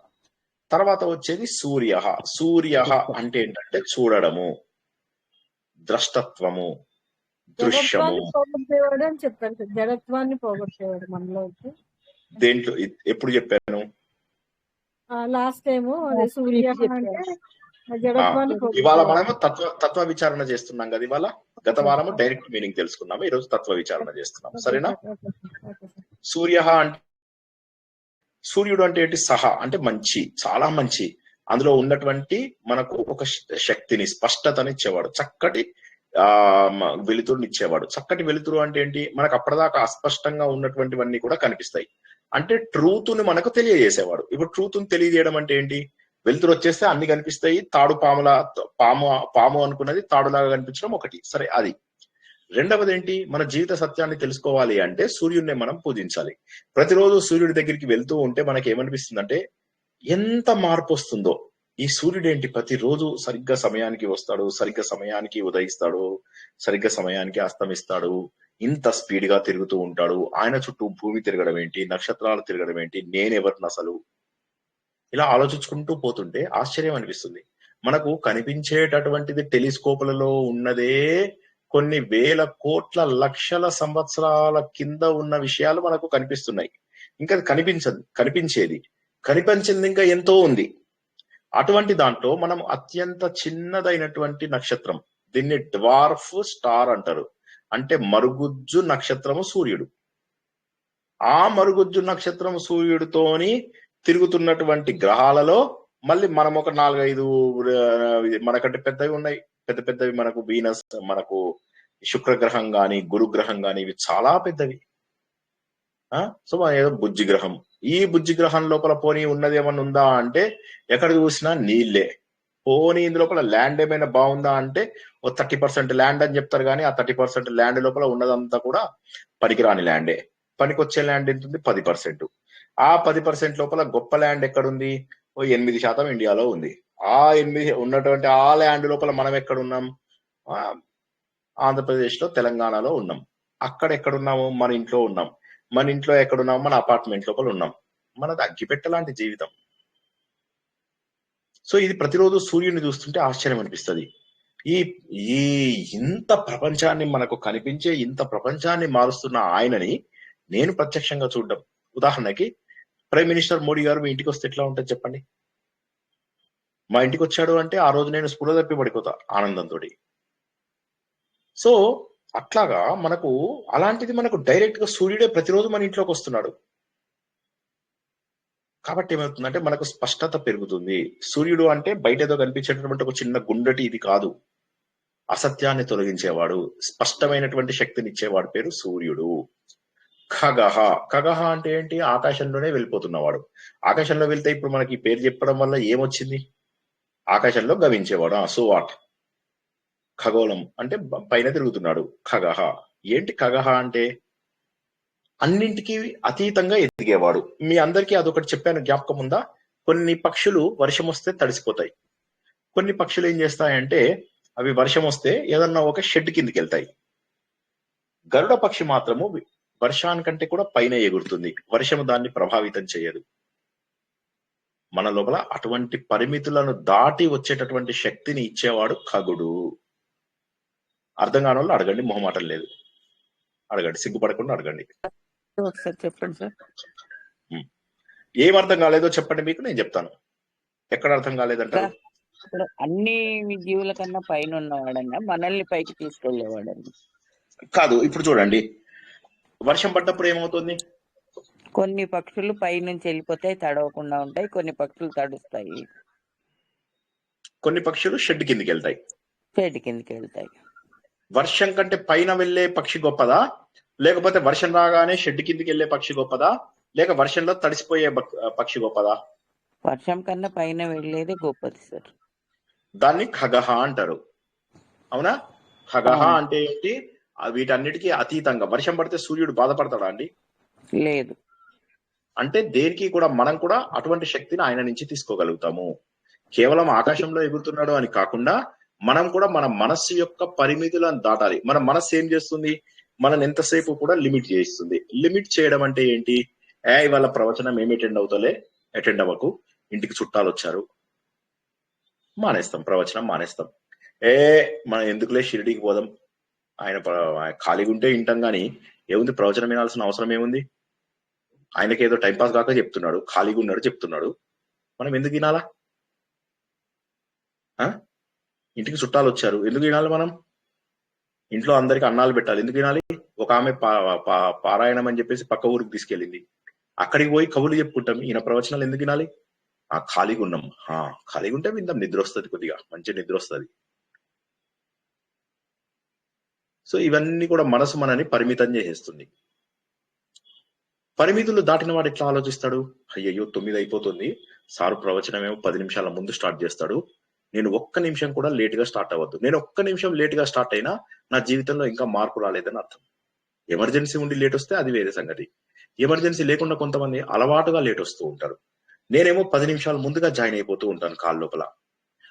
తర్వాత వచ్చేది సూర్య. సూర్య అంటే ఏంటంటే చూడడము, ద్రష్టత్వము, దృశ్యము. జడత్వాన్ని పోగొట్టేవాడు అని చెప్పారు సార్. జడత్వాన్ని పోగొట్టేవాడు మనలో. దేంట్లో ఎప్పుడు చెప్పాను? లాస్ట్ టైము అదే సూర్య అంటే ఆ, జడత్వాన్ని ఇవాళ పోగొట్టేవాడు. మనము తత్వ విచారణ చేస్తున్నాం కదా. ఇవాళ గత వారము డైరెక్ట్ మీనింగ్ తెలుసుకున్నాము, ఈ రోజు తత్వ విచారణ చేస్తున్నాం. ఓకే సరేనా? Sir, okay sir, okay sir. Surya అంటే, సూర్యుడు అంటే ఏంటి? అంటే మంచి, చాలా మంచి. అందులో ఉన్నటువంటి మనకు ఒక శక్తిని, స్పష్టతని ఇచ్చేవాడు, చక్కటి వెలుతురుని ఇచ్చేవాడు. చక్కటి వెలుతురు అంటే ఏంటి? మనకు అప్పటిదాకా అస్పష్టంగా ఉన్నటువంటివన్నీ కూడా కనిపిస్తాయి. అంటే ట్రూత్ ని మనకు తెలియజేసేవాడు. ఇప్పుడు ట్రూత్ ని తెలియజేయడం అంటే ఏంటి? వెలుతురు వచ్చేస్తే అన్ని కనిపిస్తాయి. పాము అనుకున్నది తాడులాగా కనిపించడం ఒకటి, సరే అది. రెండవది ఏంటి? మన జీవిత సత్యాన్ని తెలుసుకోవాలి అంటే సూర్యుడిని మనం పూజించాలి. ప్రతిరోజు సూర్యుడి దగ్గరికి వెళ్తూ ఉంటే మనకి ఏమనిపిస్తుంది అంటే ఎంత మార్పు వస్తుందో. ఈ సూర్యుడు ఏంటి ప్రతిరోజు సరిగ్గా సమయానికి వస్తాడు, సరిగ్గా సమయానికి ఉదయిస్తాడు, సరిగ్గా సమయానికి అస్తమిస్తాడు, ఇంత స్పీడ్ గా తిరుగుతూ ఉంటాడు. ఆయన చుట్టూ భూమి తిరగడం ఏంటి, నక్షత్రాలు తిరగడం ఏంటి, నేనెవరిని అసలు, ఇలా ఆలోచించుకుంటూ పోతుంటే ఆశ్చర్యం అనిపిస్తుంది. మనకు కనిపించేటటువంటిది టెలిస్కోపులలో ఉన్నదే కొన్ని వేల కోట్ల లక్షల సంవత్సరాల కింద ఉన్న విషయాలు మనకు కనిపిస్తున్నాయి. ఇంకా కనిపించేది ఇంకా ఎంతో ఉంది. అటువంటి దాంట్లో మనం అత్యంత చిన్నదైనటువంటి నక్షత్రం, దీన్ని డ్వార్ఫ్ స్టార్ అంటారు, అంటే మరుగుజ్జు నక్షత్రము సూర్యుడు. ఆ మరుగుజ్జు నక్షత్రం సూర్యుడితోని తిరుగుతున్నటువంటి గ్రహాలలో మళ్ళీ మనం ఒక 4-5 మనకంటే పెద్దవి ఉన్నాయి. పెద్ద పెద్దవి మనకు వీనస్, మనకు శుక్రగ్రహం గాని, గురుగ్రహం గాని, ఇవి చాలా పెద్దవి. సో ఏదో బుజ్జి గ్రహం. ఈ బుజ్జి గ్రహం లోపల పోనీ ఉన్నది ఏమన్నా ఉందా అంటే ఎక్కడ చూసినా నీళ్లే. పోనీ ఇందు లోపల ల్యాండ్ ఏమైనా బాగుందా అంటే ఓ 30% ల్యాండ్ అని చెప్తారు, కానీ ఆ 30% ల్యాండ్ లోపల ఉన్నదంతా కూడా పనికిరాని ల్యాండే. పనికొచ్చే ల్యాండ్ ఎంత ఉంది? 10%. ఆ 10% లోపల గొప్ప ల్యాండ్ ఎక్కడుంది? ఓ 8% ఇండియాలో ఉంది. ఆ 8 ఉన్నటువంటి ఆ ల్యాండ్ లోపల మనం ఎక్కడున్నాం? ఆంధ్రప్రదేశ్ లో, తెలంగాణలో ఉన్నాం. అక్కడ ఎక్కడున్నాము? మన ఇంట్లో ఉన్నాం. మన ఇంట్లో ఎక్కడున్నాము? మన అపార్ట్మెంట్ లోపల ఉన్నాం. మనది అగ్గిపెట్టలాంటి జీవితం. సో ఇది ప్రతిరోజు సూర్యుని చూస్తుంటే ఆశ్చర్యం అనిపిస్తుంది. ఈ ఇంత ప్రపంచాన్ని మనకు కనిపించే, ఇంత ప్రపంచాన్ని మారుస్తున్న ఆయనని నేను ప్రత్యక్షంగా చూడడం. ఉదాహరణకి ప్రైమ్ మినిస్టర్ మోడీ గారు మీ ఇంటికి వస్తే ఎట్లా ఉంటుంది చెప్పండి? మా ఇంటికి వచ్చాడు అంటే ఆ రోజు నేను స్పృహ తప్పి పడిపోతా ఆనందంతో. సో అట్లాగా మనకు అలాంటిది మనకు డైరెక్ట్ గా సూర్యుడే ప్రతిరోజు మన ఇంట్లోకి వస్తున్నాడు. కాబట్టి ఏమవుతుందంటే మనకు స్పష్టత పెరుగుతుంది. సూర్యుడు అంటే బయట ఏదో కనిపించేటటువంటి ఒక చిన్న గుండటి ఇది కాదు. అసత్యాన్ని తొలగించేవాడు, స్పష్టమైనటువంటి శక్తిని ఇచ్చేవాడు పేరు సూర్యుడు. ఖగహ. ఖగహ అంటే ఏంటి? ఆకాశంలోనే వెళ్ళిపోతున్నవాడు. ఆకాశంలో వెళ్తే ఇప్పుడు మనకి ఈ పేరు చెప్పడం వల్ల ఏమొచ్చింది? ఆకాశంలో గవించేవాడు. So what? ఖగోళం అంటే పైన తిరుగుతున్నాడు. ఖగహ. ఏంటి ఖగహ అంటే? అన్నింటికి అతీతంగా ఎదిగేవాడు. మీ అందరికీ అదొకటి చెప్పాను, జ్ఞాపకం ఉందా? కొన్ని పక్షులు వర్షం వస్తే తడిసిపోతాయి. కొన్ని పక్షులు ఏం చేస్తాయంటే అవి వర్షం వస్తే ఏదన్నా ఒక షెడ్ కిందికి వెళ్తాయి. గరుడ పక్షి మాత్రము వర్షానికంటే కూడా పైన ఎగురుతుంది. వర్షము దాన్ని ప్రభావితం చేయదు. మన లోపల అటువంటి పరిమితులను దాటి వచ్చేటటువంటి శక్తిని ఇచ్చేవాడు ఖగుడు. అర్థం కాని వాళ్ళు అడగండి, మొహమాటం లేదు, అడగండి, సిగ్గుపడకుండా అడగండి. ఒకసారి చెప్పండి సార్. ఏం అర్థం కాలేదో చెప్పండి, మీకు నేను చెప్తాను. ఎక్కడ అర్థం కాలేదంటారు? ఇప్పుడు అన్ని జీవుల కన్నా పైన ఉన్నవాడన్నా మనల్ని పైకి తీసుకెళ్లేవాడన్నా కాదు. ఇప్పుడు చూడండి, వర్షం పడ్డప్పుడు ఏమవుతుంది? కొన్ని పక్షులు పై నుంచి వెళ్ళిపోతాయి, తడవకుండా ఉంటాయి. కొన్ని పక్షులు తడుస్తాయి. కొన్ని పక్షులు షెడ్ కిందికి వెళ్తాయి. షెడ్ కిందకి వెళ్తాయి. వర్షం కంటే పైన వెళ్లే పక్షి గొప్పదా, లేకపోతే వర్షం రాగానే షెడ్ కిందికి వెళ్లే పక్షి గొప్పదా, లేక వర్షంలో తడిసిపోయే పక్షి గొప్పదా? వర్షం కన్నా పైన వెళ్ళేది గొప్పది సార్. దాన్ని ఖగహ అంటారు. అవునా? ఖగహ అవును. అంటే ఏంటి? వీటన్నిటికీ అతీతంగా. వర్షం పడితే సూర్యుడు బాధపడతాడా అండి? లేదు. అంటే దేనికి కూడా మనం కూడా అటువంటి శక్తిని ఆయన నుంచి తీసుకోగలుగుతాము. కేవలం ఆకాశంలో ఎగురుతున్నాడు అని కాకుండా మనం కూడా మన మనస్సు యొక్క పరిమితులను దాటాలి. మన మనస్సు ఏం చేస్తుంది? మనం ఎంతసేపు కూడా లిమిట్ చేయిస్తుంది. లిమిట్ చేయడం అంటే ఏంటి? ఇవాళ ప్రవచనం ఏమి అటెండ్ అవ్వకు, ఇంటికి చుట్టాలు వచ్చారు, మానేస్తాం, ప్రవచనం మానేస్తాం. మనం ఎందుకులే షిరిడీకి పోదాం, ఆయన ఖాళీగా ఉంటే వింటాం గానీ ఏముంది, ప్రవచనం వినాల్సిన అవసరం ఏముంది? ఆయనకి ఏదో టైంపాస్ కాక చెప్తున్నాడు, ఖాళీగా ఉన్నాడు చెప్తున్నాడు, మనం ఎందుకు వినాలా? ఇంటికి చుట్టాలు వచ్చారు, ఎందుకు వినాలి? మనం ఇంట్లో అందరికి అన్నాలు పెట్టాలి, ఎందుకు వినాలి? ఒక ఆమె పారాయణం అని చెప్పేసి పక్క ఊరికి తీసుకెళ్ళింది, అక్కడికి పోయి కబుర్లు చెప్పుకుంటాం, ఈయన ప్రవచనాలు ఎందుకు వినాలి? ఖాళీగా ఉన్నాం, ఖాళీగా ఉంటే విందాం, నిద్ర వస్తుంది, కొద్దిగా మంచి నిద్ర వస్తుంది. సో ఇవన్నీ కూడా మనసు మనని పరిమితం చేసేస్తుంది. పరిమితులు దాటిన వాడు ఎట్లా ఆలోచిస్తాడు? అయ్యయ్యో 9 అయిపోతుంది, సారు ప్రవచనం ఏమో 10 నిమిషాల ముందు స్టార్ట్ చేస్తాడు, నేను ఒక్క నిమిషం కూడా లేట్ గా స్టార్ట్ అవ్వద్దు. నేను ఒక్క నిమిషం లేట్ గా స్టార్ట్ అయినా నా జీవితంలో ఇంకా మార్పు రాలేదని అర్థం. ఎమర్జెన్సీ ఉండి లేట్ వస్తే అది వేరే సంగతి. ఎమర్జెన్సీ లేకుండా కొంతమంది అలవాటుగా లేట్ వస్తూ ఉంటారు. నేనేమో 10 నిమిషాలు ముందుగా జాయిన్ అయిపోతూ ఉంటాను కాల్ లోపల.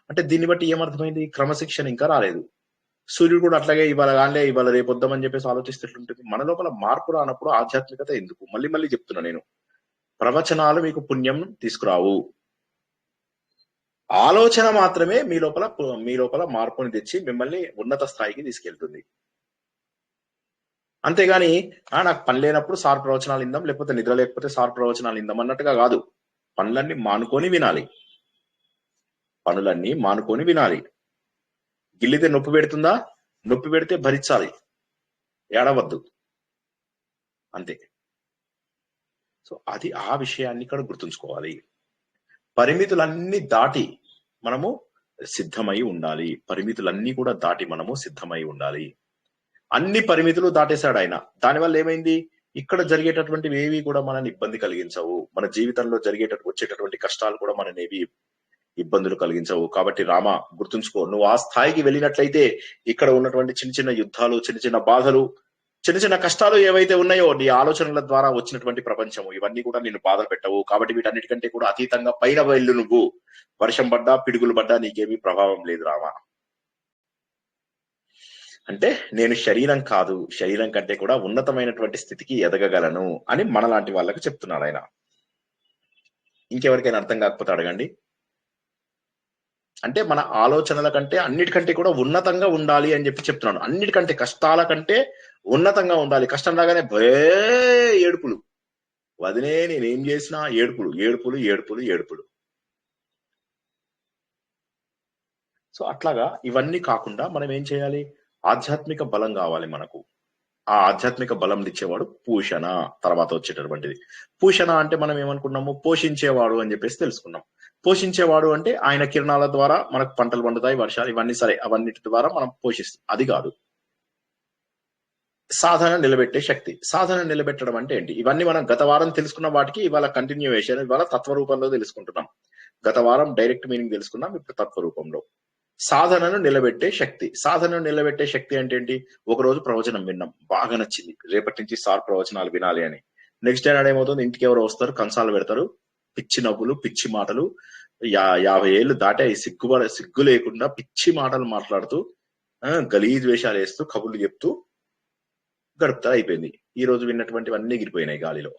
అంటే దీన్ని బట్టి ఏమర్థమైంది? క్రమశిక్షణ ఇంకా రాలేదు. సూర్యుడు కూడా అట్లాగే ఇవాళ కాలే, ఇవాళ రేపు వద్దామని చెప్పేసి ఆలోచిస్తే ఎట్లుంటుంది? మన లోపల మార్పు రానప్పుడు ఆధ్యాత్మికత ఎందుకు? మళ్ళీ మళ్ళీ చెప్తున్నా నేను, ప్రవచనాలు మీకు పుణ్యం తీసుకురావు. ఆలోచన మాత్రమే మీ లోపల మార్పుని తెచ్చి మిమ్మల్ని ఉన్నత స్థాయికి తీసుకెళ్తుంది. అంతేగాని నాకు పని లేనప్పుడు సార్ ప్రవచనాలు ఇందాం, లేకపోతే నిద్ర లేకపోతే సార్ ప్రవచనాలు ఇందాం అన్నట్టుగా కాదు. పనులన్నీ మానుకొని వినాలి. పనులన్నీ మానుకొని వినాలి. గిల్లితే నొప్పి పెడుతుందా? నొప్పి పెడితే భరించాలి, ఏడవద్దు, అంతే. సో అది ఆ విషయాన్ని ఇక్కడ గుర్తుంచుకోవాలి. పరిమితులన్నీ దాటి మనము సిద్ధమై ఉండాలి. పరిమితులన్నీ కూడా దాటి మనము సిద్ధమై ఉండాలి. అన్ని పరిమితులు దాటేశాడు ఆయన. దానివల్ల ఏమైంది? ఇక్కడ జరిగేటటువంటివి ఏవి కూడా మనని ఇబ్బంది కలిగించవు. మన జీవితంలో వచ్చేటటువంటి కష్టాలు కూడా మనని ఏవి ఇబ్బందులు కలిగించవు. కాబట్టి రామ, గుర్తుంచుకో, నువ్వు ఆ స్థాయికి వెళ్ళినట్లయితే ఇక్కడ ఉన్నటువంటి చిన్న చిన్న యుద్ధాలు, చిన్న చిన్న బాధలు, చిన్న చిన్న కష్టాలు ఏవైతే ఉన్నాయో నీ ఆలోచనల ద్వారా వచ్చినటువంటి ప్రపంచము, ఇవన్నీ కూడా నిన్ను బాధలు పెట్టవు. కాబట్టి వీటన్నిటికంటే కూడా అతీతంగా పైన వెళ్ళు నువ్వు. వర్షం పడ్డా, పిడుగులు పడ్డా నీకేమీ ప్రభావం లేదు రామ. అంటే నేను శరీరం కాదు, శరీరం కంటే కూడా ఉన్నతమైనటువంటి స్థితికి ఎదగగలను అని మనలాంటి వాళ్ళకి చెప్తున్నాడు ఆయన. ఇంకెవరికైనా అర్థం కాకపోతే అడగండి. అంటే మన ఆలోచనల కంటే అన్నిటికంటే కూడా ఉన్నతంగా ఉండాలి అని చెప్పి చెప్తున్నాను. అన్నిటికంటే, కష్టాల కంటే ఉన్నతంగా ఉండాలి. కష్టం రాగానే ఏడుపులు, వదిలే నేనేం చేసినా ఏడుపులు ఏడుపులు ఏడుపులు ఏడుపులు. సో అట్లాగా ఇవన్నీ కాకుండా మనం ఏం చేయాలి? ఆధ్యాత్మిక బలం కావాలి మనకు. ఆ ఆధ్యాత్మిక బలం ఇచ్చేవాడు పూషణ, తర్వాత వచ్చేటటువంటిది. పూషణ అంటే మనం ఏమనుకున్నాము? పోషించేవాడు అని చెప్పేసి తెలుసుకున్నాం. పోషించేవాడు అంటే ఆయన కిరణాల ద్వారా మనకు పంటలు పండుతాయి, వర్షాలు, ఇవన్నీ సరే, అవన్నిటి ద్వారా మనం పోషిస్తాం, అది కాదు. సాధన నిలబెట్టే శక్తి. సాధన నిలబెట్టడం అంటే ఏంటి? ఇవన్నీ మనం గత వారం తెలుసుకున్న వాటికి ఇవాళ కంటిన్యూవేషన్, ఇవాళ తత్వ రూపంలో తెలుసుకుంటున్నాం. గత వారం డైరెక్ట్ మీనింగ్ తెలుసుకున్నాం, ఇప్పుడు తత్వ రూపంలో. సాధనను నిలబెట్టే శక్తి. సాధనను నిలబెట్టే శక్తి అంటే ఏంటి? ఒకరోజు ప్రవచనం విన్నాం, బాగా నచ్చింది, రేపటి నుంచి సార్ ప్రవచనాలు వినాలి అని. నెక్స్ట్ డే నాడు ఏమవుతుంది? ఇంటికి ఎవరో వస్తారు, కంసాలు పెడతారు, పిచ్చి నవ్వులు, పిచ్చి మాటలు, 50 ఏళ్ళు దాటాయి, సిగ్గు లేకుండా పిచ్చి మాటలు మాట్లాడుతూ, గలీజ్ వేషాలు వేస్తూ, కబుర్లు చెప్తూ గడుపుతా అయిపోయింది. ఈ రోజు విన్నటువంటివన్నీ ఎగిరిపోయినాయి గాలిలో.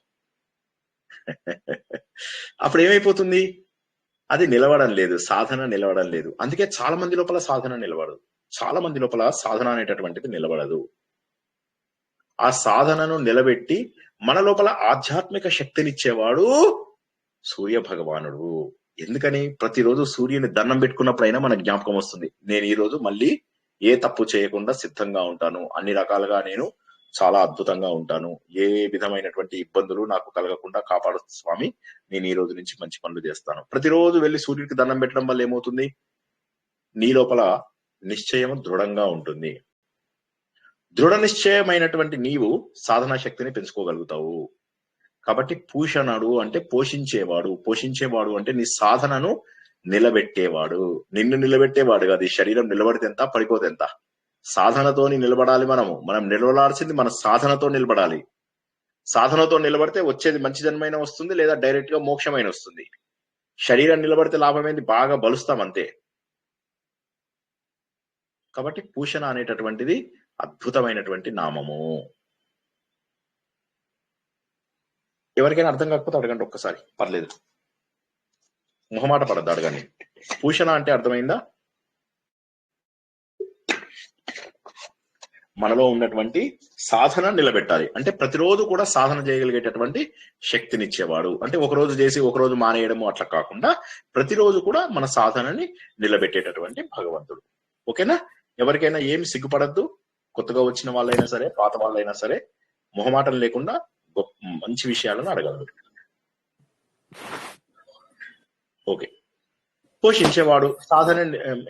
అప్పుడు ఏమైపోతుంది? అది నిలవడం లేదు, సాధన నిలవడం లేదు. అందుకే చాలా మంది లోపల సాధన నిలబడదు. చాలా మంది లోపల సాధన అనేటటువంటిది నిలబడదు. ఆ సాధనను నిలబెట్టి మన లోపల ఆధ్యాత్మిక శక్తినిచ్చేవాడు సూర్య భగవానుడు. ఎందుకని? ప్రతిరోజు సూర్యుని దండం పెట్టుకున్నప్పుడైనా మనకు జ్ఞాపకం వస్తుంది, నేను ఈ రోజు మళ్ళీ ఏ తప్పు చేయకుండా సిద్ధంగా ఉంటాను, అన్ని రకాలుగా నేను చాలా అద్భుతంగా ఉంటాను, ఏ విధమైనటువంటి ఇబ్బందులు నాకు కలగకుండా కాపాడు స్వామి, నేను ఈ రోజు నుంచి మంచి పనులు చేస్తాను. ప్రతిరోజు వెళ్ళి సూర్యుడికి దండం పెట్టడం వల్ల ఏమవుతుంది? నీ లోపల నిశ్చయం దృఢంగా ఉంటుంది. దృఢ నిశ్చయమైనటువంటి నీవు సాధనా శక్తిని పెంచుకోగలుగుతావు. కాబట్టి పూషణుడు అంటే పోషించేవాడు. పోషించేవాడు అంటే నీ సాధనను నిలబెట్టేవాడు. నిన్ను నిలబెట్టేవాడు కాదు. ఈ శరీరం నిలబడితే ఎంత, పడిపోతే ఎంత. సాధనతోని నిలబడాలి. మనం నిలబడాల్సింది మన సాధనతో నిలబడాలి. సాధనతో నిలబడితే వచ్చేది మంచి జన్మైన వస్తుంది, లేదా డైరెక్ట్ గా మోక్షమైన వస్తుంది. శరీరం నిలబడితే లాభమైంది, బాగా బలుస్తాం అంతే. కాబట్టి పూషణ అనేటటువంటిది అద్భుతమైనటువంటి నామము. ఎవరికైనా అర్థం కాకపోతే అడగండి ఒక్కసారి, పర్లేదు, మొహమాట పడద్దు, అడగండి. పూషణ అంటే అర్థమైందా? మనలో ఉన్నటువంటి సాధన నిలబెట్టాలి అంటే ప్రతిరోజు కూడా సాధన చేయగలిగేటటువంటి శక్తినిచ్చేవాడు. అంటే ఒక రోజు చేసి ఒక రోజు మానేయడము అట్లా కాకుండా ప్రతిరోజు కూడా మన సాధనని నిలబెట్టేటటువంటి భగవంతుడు. ఓకేనా? ఎవరికైనా ఏమి సిగ్గుపడద్దు. కొత్తగా వచ్చిన వాళ్ళైనా సరే, పాత వాళ్ళైనా సరే, మొహమాటం లేకుండా మంచి విషయాలను అడగలరు. ఓకే. పోషించేవాడు సాధన.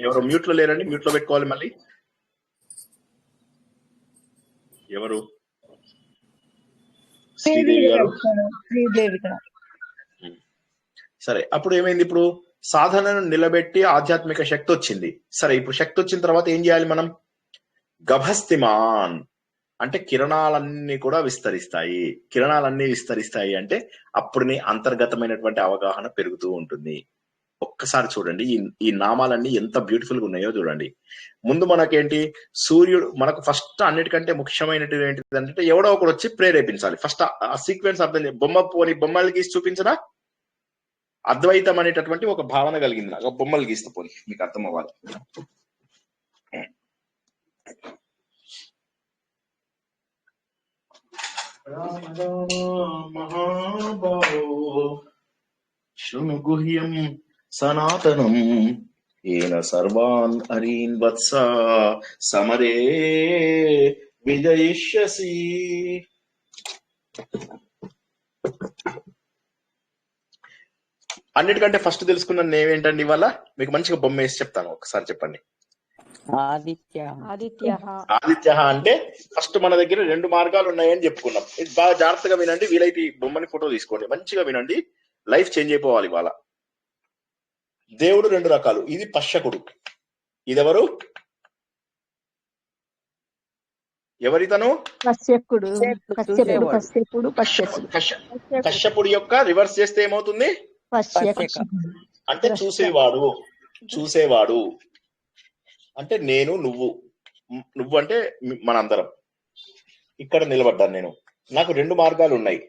ఎవరు మ్యూట్ లో లేరండి? మ్యూట్ లో పెట్టుకోవాలి మళ్ళీ. ఎవరు? శ్రీదేవి గారు. సరే, అప్పుడు ఏమైంది? ఇప్పుడు సాధనను నిలబెట్టి ఆధ్యాత్మిక శక్తి వచ్చింది. సరే, ఇప్పుడు శక్తి వచ్చిన తర్వాత ఏం చేయాలి మనం? గభస్తిమాన్ అంటే కిరణాలన్నీ కూడా విస్తరిస్తాయి. కిరణాలన్నీ విస్తరిస్తాయి అంటే అప్పుడు నీ అంతర్గతమైనటువంటి అవగాహన పెరుగుతూ ఉంటుంది. ఒక్కసారి చూడండి ఈ నామాలన్నీ ఎంత బ్యూటిఫుల్ గా ఉన్నాయో చూడండి. ముందు మనకేంటి, సూర్యుడు మనకు ఫస్ట్ అన్నిటికంటే ముఖ్యమైనది ఏంటిదంటే ఎవడో ఒకడు వచ్చి ప్రేరేపించాలి. ఫస్ట్ ఆ సీక్వెన్స్ అర్థం. బొమ్మలు గీసి చూపించరా? అద్వైతం అనేటటువంటి ఒక భావన కలిగింది నాకు. బొమ్మలు గీస్తే పోని మీకు అర్థం అవ్వాలి. మహాబాహో శృణు గుహ్యం సనాతనం ఏన సర్వాన్ హరీన్ వత్స సమరే విజయిష్యసి. అన్నిటికంటే ఫస్ట్ తెలుసుకున్న నేమేంటండి ఇవాళ? మీకు మంచిగా బొమ్మ వేసి చెప్తాను, ఒకసారి చెప్పండి. ఆదిత్య అంటే ఫస్ట్ మన దగ్గర 2 మార్గాలు ఉన్నాయని చెప్పుకున్నాం. ఇది బాగా జాగ్రత్తగా వినండి. వీలైతే ఈ బొమ్మని ఫోటో తీసుకోండి, మంచిగా వినండి. లైఫ్ చేంజ్ అయిపోవాలి ఇవాళ. దేవుడు 2 రకాలు. ఇది పశ్యకుడు. ఇదెవరు? ఎవరితను? కశ్యపుడు యొక్క రివర్స్ చేస్తే ఏమవుతుంది? అంటే చూసేవాడు అంటే నేను, నువ్వు అంటే మనందరం. ఇక్కడ నిలబడ్డాను నేను. నాకు 2 మార్గాలు ఉన్నాయి.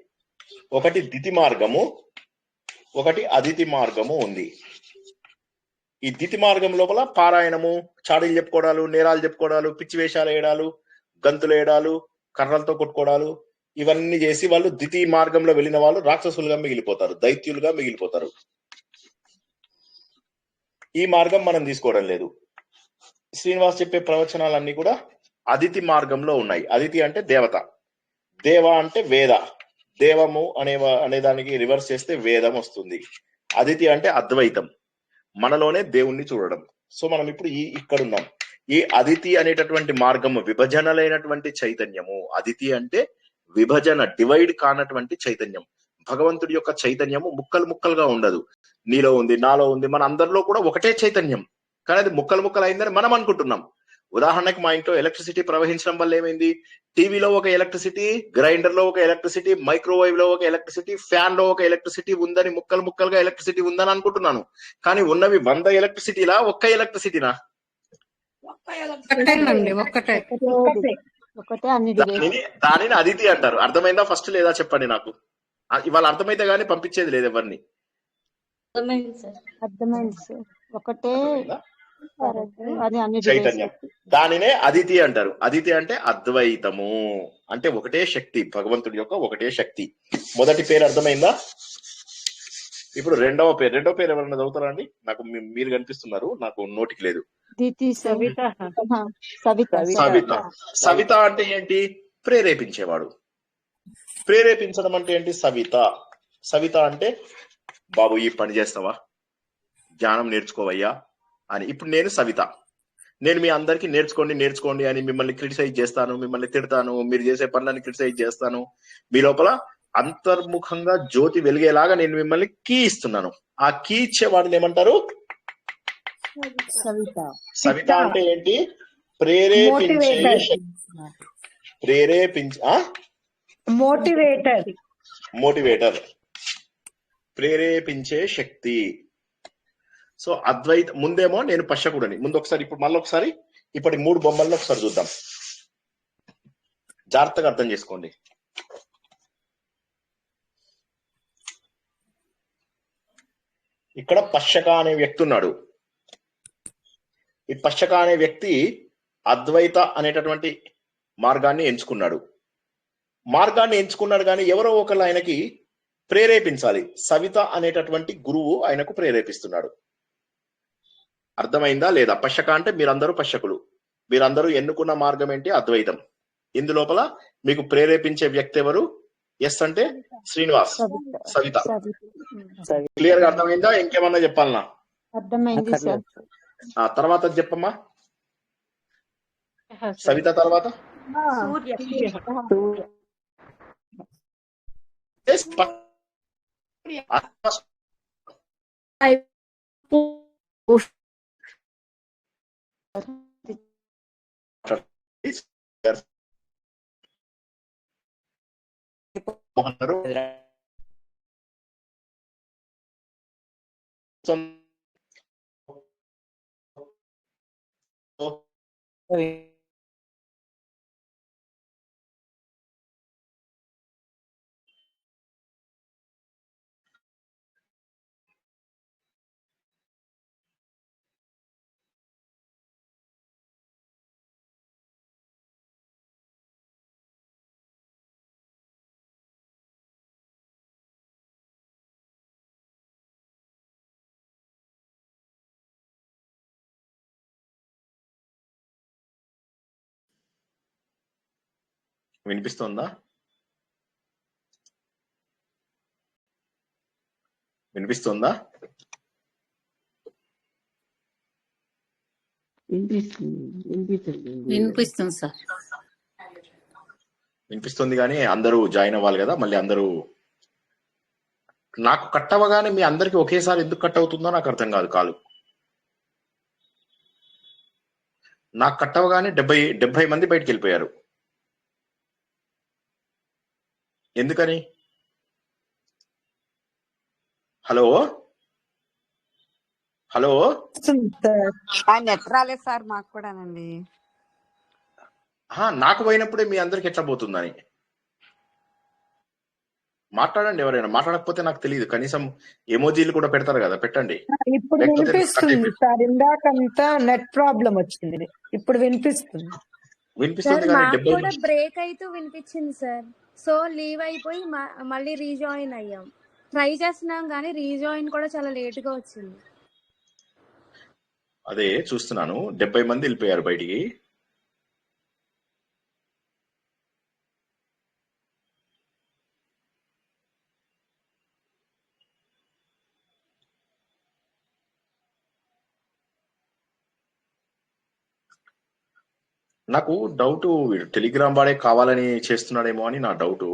ఒకటి దితి మార్గము, ఒకటి అదితి మార్గము ఉంది. ఈ దితి మార్గం లోపల పారాయణము, చాడీలు చెప్పుకోవడాలు, నేరాలు చెప్పుకోవడాలు, పిచ్చి వేషాలు వేయడాలు, గంతులు వేయడాలు, కర్రలతో కొట్టుకోవడాలు, ఇవన్నీ చేసి వాళ్ళు దితి మార్గంలో వెళ్ళిన వాళ్ళు రాక్షసులుగా మిగిలిపోతారు, దైత్యులుగా మిగిలిపోతారు. ఈ మార్గం మనం తీసుకోవడం లేదు. శ్రీనివాస్ చెప్పే ప్రవచనాలన్నీ కూడా అదితి మార్గంలో ఉన్నాయి. అదితి అంటే దేవత, దేవ అంటే వేద, దేవము అనే దానికి రివర్స్ చేస్తే వేదం వస్తుంది. అదితి అంటే అద్వైతం, మనలోనే దేవుణ్ణి చూడడం. సో మనం ఇప్పుడు ఇక్కడ ఉన్నాం. ఈ అదితి అనేటటువంటి మార్గము విభజనలైనటువంటి చైతన్యము. అదితి అంటే విభజన, డివైడ్ కానటువంటి చైతన్యం. భగవంతుడి యొక్క చైతన్యము ముక్కలు ముక్కలుగా ఉండదు. నీలో ఉంది, నాలో ఉంది, మన అందరిలో కూడా ఒకటే చైతన్యం. కానీ అది ముక్కలు ముక్కలు అయిందని మనం అనుకుంటున్నాం. ఉదాహరణకు మా ఇంట్లో ఎలక్ట్రిసిటీ ప్రవహించడం వల్ల ఏమైంది? టీవీలో ఒక ఎలక్ట్రిసిటీ, గ్రైండర్ లో ఒక ఎలక్ట్రిసిటీ, మైక్రోవేవ్ లో ఒక ఎలక్ట్రిసిటీ, ఫ్యాన్ లో ఒక ఎలక్ట్రిసిటీ ఉందని, ముక్కలు ముక్కలుగా ఎలక్ట్రిసిటీ ఉందని అనుకుంటున్నాను. కానీ ఉన్నవి 100 ఎలక్ట్రిసిటీలా, ఒక్క ఎలక్ట్రిసిటీనా? దానిని అదితి అంటారు. అర్థమైందా ఫస్ట్? లేదా చెప్పండి నాకు. ఇవాళ అర్థమైతే గానీ పంపించేది లేదు ఎవరిని. ఒకటే చైతన్యం, దానినే అదితి అంటారు. అదితి అంటే అద్వైతము, అంటే ఒకటే శక్తి, భగవంతుడి యొక్క ఒకటే శక్తి. మొదటి పేరు అర్థమైందా? ఇప్పుడు రెండవ పేరు ఎవరైనా చదువుతారా అండి? నాకు మీరు కనిపిస్తున్నారు, నాకు నోటికి లేదు. సవిత అంటే ఏంటి? ప్రేరేపించేవాడు. ప్రేరేపించడం అంటే ఏంటి? సవిత అంటే బాబు ఈ పని చేస్తావా, జ్ఞానం నేర్చుకోవయ్యా అని. ఇప్పుడు నేను సవిత, నేను మీ అందరికి నేర్చుకోండి అని మిమ్మల్ని క్రిటిసైజ్ చేస్తాను, మిమ్మల్ని తిడతాను, మీరు చేసే పనులని క్రిటిసైజ్ చేస్తాను. మీ లోపల అంతర్ముఖంగా జ్యోతి వెలిగేలాగా నేను మిమ్మల్ని కీ ఇస్తున్నాను. ఆ కీ ఇచ్చే వాడిని ఏమంటారు? సవిత అంటే ఏంటి? మోటివేటర్, ప్రేరేపించే శక్తి. సో అద్వైత ముందేమో నేను పశ్యకుడని, ముందు ఒకసారి ఇప్పుడు మళ్ళీ ఒకసారి ఇప్పటి 3 బొమ్మలను ఒకసారి చూద్దాం, జాగ్రత్తగా అర్థం చేసుకోండి. ఇక్కడ పశ్యక అనే వ్యక్తి ఉన్నాడు. ఈ పశ్యక అనే వ్యక్తి అద్వైత అనేటటువంటి మార్గాన్ని ఎంచుకున్నాడు కానీ ఎవరో ఒకరు ఆయనకి ప్రేరేపించాలి. సవిత అనేటటువంటి గురువు ఆయనకు ప్రేరేపిస్తున్నాడు. అర్థమైందా లేదా? పశ్యక అంటే మీరందరూ పశ్యకులు, మీరందరూ ఎన్నుకున్న మార్గం ఏంటి? అద్వైతం. ఇందులోపల మీకు ప్రేరేపించే వ్యక్తి ఎవరు? ఎస్ అంటే శ్రీనివాస్, సవిత. క్లియర్ గా అర్థమైందా? ఇంకేమన్నా చెప్పాలనా? అర్థమైంది సార్. ఆ తర్వాత చెప్పమ్మా, సవిత తర్వాత వినిపిస్తుందా? వినిపిస్తుందా? వినిపిస్తుంది సార్. వినిపిస్తుంది కానీ అందరూ జాయిన్ అవ్వాలి కదా. మళ్ళీ అందరూ నాకు కట్ అవ్వగానే మీ అందరికి ఒకేసారి ఎందుకు కట్ అవుతుందో నాకు అర్థం కాదు. కాలు నాకు కట్ అవ్వగానే 70 మంది బయటికి వెళ్ళిపోయారు. ఎందుకని? హలో హలో నెట్ రాలేదు సార్ మాకు కూడానండి. నాకు పోయినప్పుడే మీ అందరికి ఎట్లా పోతుందని మాట్లాడండి. ఎవరైనా మాట్లాడకపోతే నాకు తెలియదు. కనీసం ఎమోజీలు కూడా పెడతారు కదా, పెట్టండి. ఇప్పుడు వినిపిస్తుంది సార్. ఇందాకంతా నెట్ ప్రాబ్లం వచ్చింది, ఇప్పుడు వినిపిస్తుంది. కానీ కూడా బ్రేక్ అయితే వినిపించింది సార్. సో లీవ్ అయిపోయి మళ్ళీ రీజాయిన్ అయ్యాం. ట్రై చేస్తున్నాం కానీ రీజాయిన్ కూడా చాలా లేట్ గా వచ్చింది. అదే చూస్తున్నాను, 70 మంది వెళ్ళిపోయారు బయటికి. నాకు డౌట్, టెలిగ్రామ్ వాడే కావాలని చేస్తున్నాడేమో అని నా డౌట్.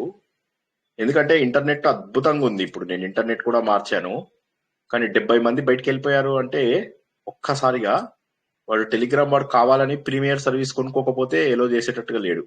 ఎందుకంటే ఇంటర్నెట్ అద్భుతంగా ఉంది. ఇప్పుడు నేను ఇంటర్నెట్ కూడా మార్చాను, కానీ 70 మంది బయటకు వెళ్ళిపోయారు అంటే ఒక్కసారిగా వాడు టెలిగ్రామ్ వాడు కావాలని ప్రీమియర్ సర్వీస్ కొనుక్కోకపోతే ఎలో చేసేటట్టుగా లేడు.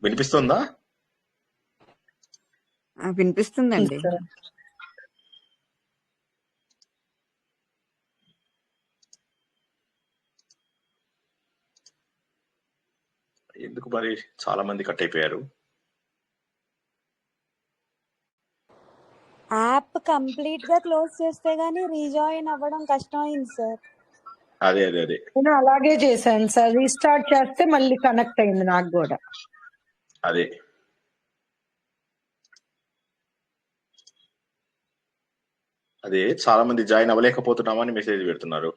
వినిపిస్తుందా? వినిపిస్తుందండి. ఎందుకు మరి చాలా మంది కట్ అయిపోయారు? యాప్ కంప్లీట్ గా క్లోజ్ చేస్తే గానీ రీజాయిన్ అవ్వడం కష్టం అయింది సార్. అదే నేను అలాగే చేశాను సార్. రీస్టార్ట్ చేస్తే మళ్ళీ కనెక్ట్ అయింది నాకు కూడా. అదే అదే చాలా మంది జాయిన్ అవ్వలేకపోతున్నామని మెసేజ్ పెడుతున్నారు.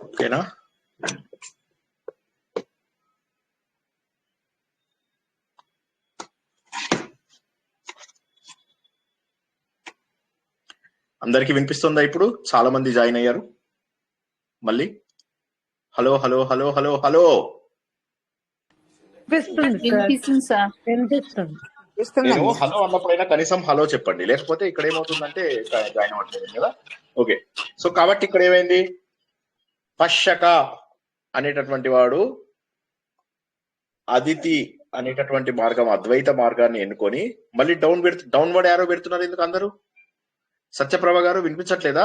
ఓకేనా? అందరికి వినిపిస్తుందా? ఇప్పుడు చాలా మంది జాయిన్ అయ్యారు. మళ్ళీ hello hello hello hello hello వినిపిస్తుంది సార్. వినిపిస్తుంది. నేను ఇస్తుందండి. హలో అన్నప్పుడైనా కనీసం హలో చెప్పండి, లేకపోతే ఇక్కడ ఏమవుతుందంటే జాయిన్ అవ్వట్లేదు కదా. ఓకే, సో కాబట్టి ఇక్కడ ఏమైంది, పశ్యక అనేటటువంటి వాడు అదితి అనేటటువంటి మార్గం, అద్వైత మార్గాన్ని ఎన్నుకొని మళ్ళీ డౌన్వర్డ్ యారో పెడుతున్నారు. ఎందుకు అందరూ? సత్యప్రభ గారు వినిపించట్లేదా?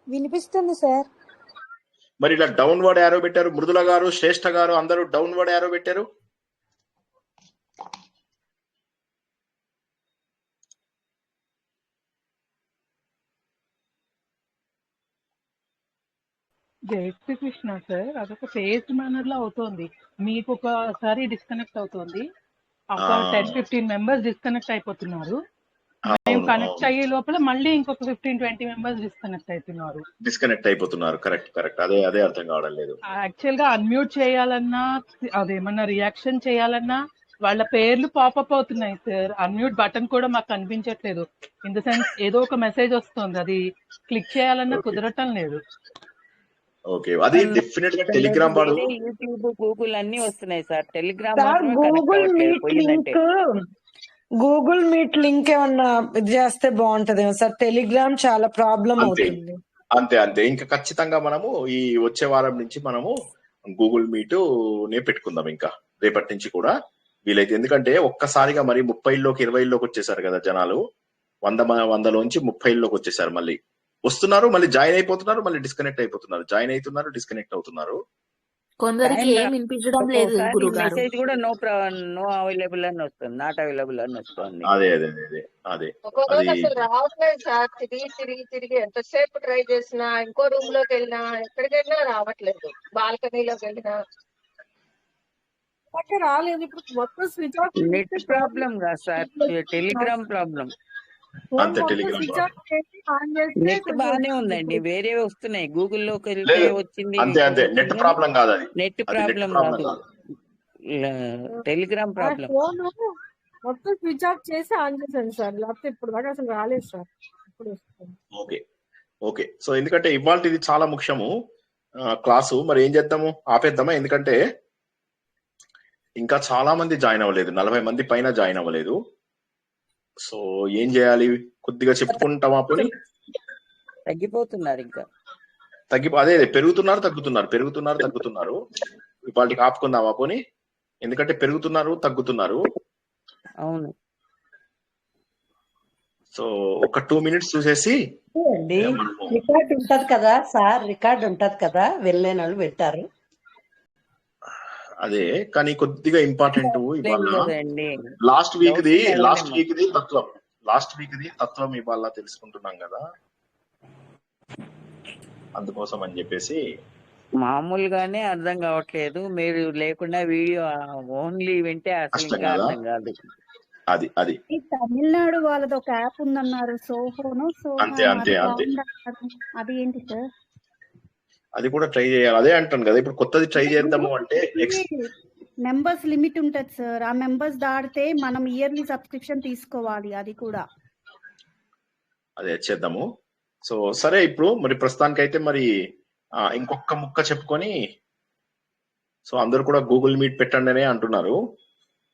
వినిపిస్తుంది సార్. మరి ఇలా డౌన్వర్డ్ యారో పెట్టారు. మృదుల గారు, శ్రేష్ఠ గారు అందరూ డౌన్వర్డ్ యారో పెట్టారు. జై శ్రీకృష్ణ సార్. అదొక ఫేజ్ మేనర్ లో అవుతోంది. మీకు ఒకసారి డిస్కనెక్ట్ అవుతోంది, ఒక 10-15 మెంబర్స్ డిస్కనెక్ట్ అయిపోతున్నారు. మేము కనెక్ట్ అయ్యే లోపల మళ్ళీ ఇంకొక 15-20 మెంబర్స్ డిస్కనెక్ట్ అయిపోతున్నారు. కరెక్ట్. అదే అర్థం కావడం లేదు. యాక్చువల్ గా అన్మ్యూట్ చేయాలన్నా, అదేమన్నా రియాక్షన్ చేయాలన్నా వాళ్ళ పేర్లు పాపప్ అవుతున్నాయి సార్. అన్మ్యూట్ బటన్ కూడా మాకు కనిపించట్లేదు. ఇన్ ద సెన్స్ ఏదో ఒక మెసేజ్ వస్తుంది, అది క్లిక్ చేయాలన్నా కుదరటం లేదు. ఓకే, అది డెఫినెట్ గా టెలిగ్రామ్ వాడు, యూట్యూబ్, గూగుల్ అన్ని వస్తున్నాయి సార్. టెలిగ్రామ్ సార్ మాత్రమే కనెక్ట్ గూగుల్ అవ్వట్లేదు. మీట్ పోయిందంటే గూగుల్ మీట్ లింక్ ఏమన్నా ఇది చేస్తే బాగుంటదేమో సార్. టెలిగ్రామ్ చాలా ప్రాబ్లం అవుతుంది. అంతే. ఇంకా ఖచ్చితంగా మనము ఈ వచ్చే వారం నుంచి మనము గూగుల్ మీట్ నే పెట్టుకుందాం. ఇంకా రేపటి నుంచి కూడా వీలైతే, ఎందుకంటే ఒక్కసారిగా మరి 30లోకి 20లోకి వచ్చేసారు కదా జనాలు. 100లోంచి 30లోకి వచ్చేసారు. మళ్ళీ వస్తున్నారు, మళ్ళీ జాయిన్ అయిపోతున్నారు, మళ్ళీ డిస్కనెక్ట్ అయిపోతున్నారు, జాయిన్ అవుతున్నారు, డిస్కనెక్ట్ అవుతున్నారు. కొందరికి ఏం వినిపించడం లేదు గురుగారు. మెసేజ్ కూడా నో అవైలబుల్ అని వస్తుంది, నాట్ అవైలబుల్ అని వస్తుంది. అదే ఒక్కొక్కరు అసలు రావట్లేదు సార్. తిరిగి ఎంతసేపు ట్రై చేసినా, ఇంకో రూమ్ లోకి వెళ్ళినా, ఎక్కడికి వెళ్ళినా రావట్లేదు. బాల్కనీలోకి వెళ్ళినా రాలేదు. ఇప్పుడు మొత్తం స్విచ్ ఆఫ్ నెట్ ప్రాబ్లం కాదు సార్, టెలిగ్రామ్ ప్రాబ్లం. అంతే, టెలిగ్రామ్ స్విచ్ ఆఫ్ చేసి ఆన్ చేస్తే నెట్ బాగానే ఉందండి, వేరే వస్తున్నాయి. గూగుల్లోకి వెళ్తే లేదు. వచ్చింది. అంతే, నెట్ ప్రాబ్లం కాదు, అది నెట్ ప్రాబ్లం కాదు, టెలిగ్రామ్ ప్రాబ్లం. ఫోన్ మొత్తం స్విచ్ ఆఫ్ చేసి ఆన్ చేశాను సార్, లేకపోతే ఇప్పుడు దాకా అసలు రాలేదు సార్. ఇప్పుడు వస్తుంది. ఓకే. సో ఎందుకంటే ఇవాళ ఇది చాలా ముఖ్యము క్లాసు. మరి ఏం చేద్దాము, ఆపేద్దామా? ఎందుకంటే ఇంకా చాలా మంది జాయిన్ అవ్వలేదు, 40 మంది పైన జాయిన్ అవ్వలేదు. సో ఏం చేయాలి, కొద్దిగా చెప్పుకుంటామా? పోనీ తగ్గిపోతున్నారు, ఇంకా అదే పెరుగుతున్నారు తగ్గుతున్నారు. ఇవాళకి ఆపుకుందామా పోనీ? ఎందుకంటే పెరుగుతున్నారు, తగ్గుతున్నారు. అవును. సో ఒక 2 minutes చూసేసి రికార్డ్ ఉంటది కదా సార్, రికార్డ్ ఉంటది కదా, వెళ్ళలేని వాళ్ళు పెట్టారు. అదే, కానీ కొద్దిగా ఇంపార్టెంట్ ఇవాళ లాస్ట్ వీక్ ది తత్వం ఇవాళ తెలుసుకుంటున్నాం కదా, అందుకోసం అని చెప్పేసి. మామూలుగానే అర్థం కావట్లేదు, మీరు లేకుండా వీడియో ఓన్లీ వింటే అసలు ఇంకా అర్థం కాదు. అది తమిళనాడు వాళ్ళది ఒక యాప్ ఉందన్నారు, సోహోను. అంతే. అది ఏంటి సార్? అది కూడా ట్రై చేయాలి, అదే అంటాను కదా. ఇప్పుడు కొత్తది ట్రై చేద్దాము అంటే మెంబర్స్ లిమిట్ ఉంటది సార్. ఆ మెంబర్స్ దాటితే మనం ఇయర్లీ సబ్స్క్రిప్షన్ తీసుకోవాలి, అది కూడా. అదే చేద్దాము. సో సరే, ఇప్పుడు మరి ప్రస్తుతానికి అయితే మరి ఇంకొక ముక్క చెప్పుకొని, సో అందరూ కూడా గూగుల్ మీట్ పెట్టండి అనే అంటున్నారు.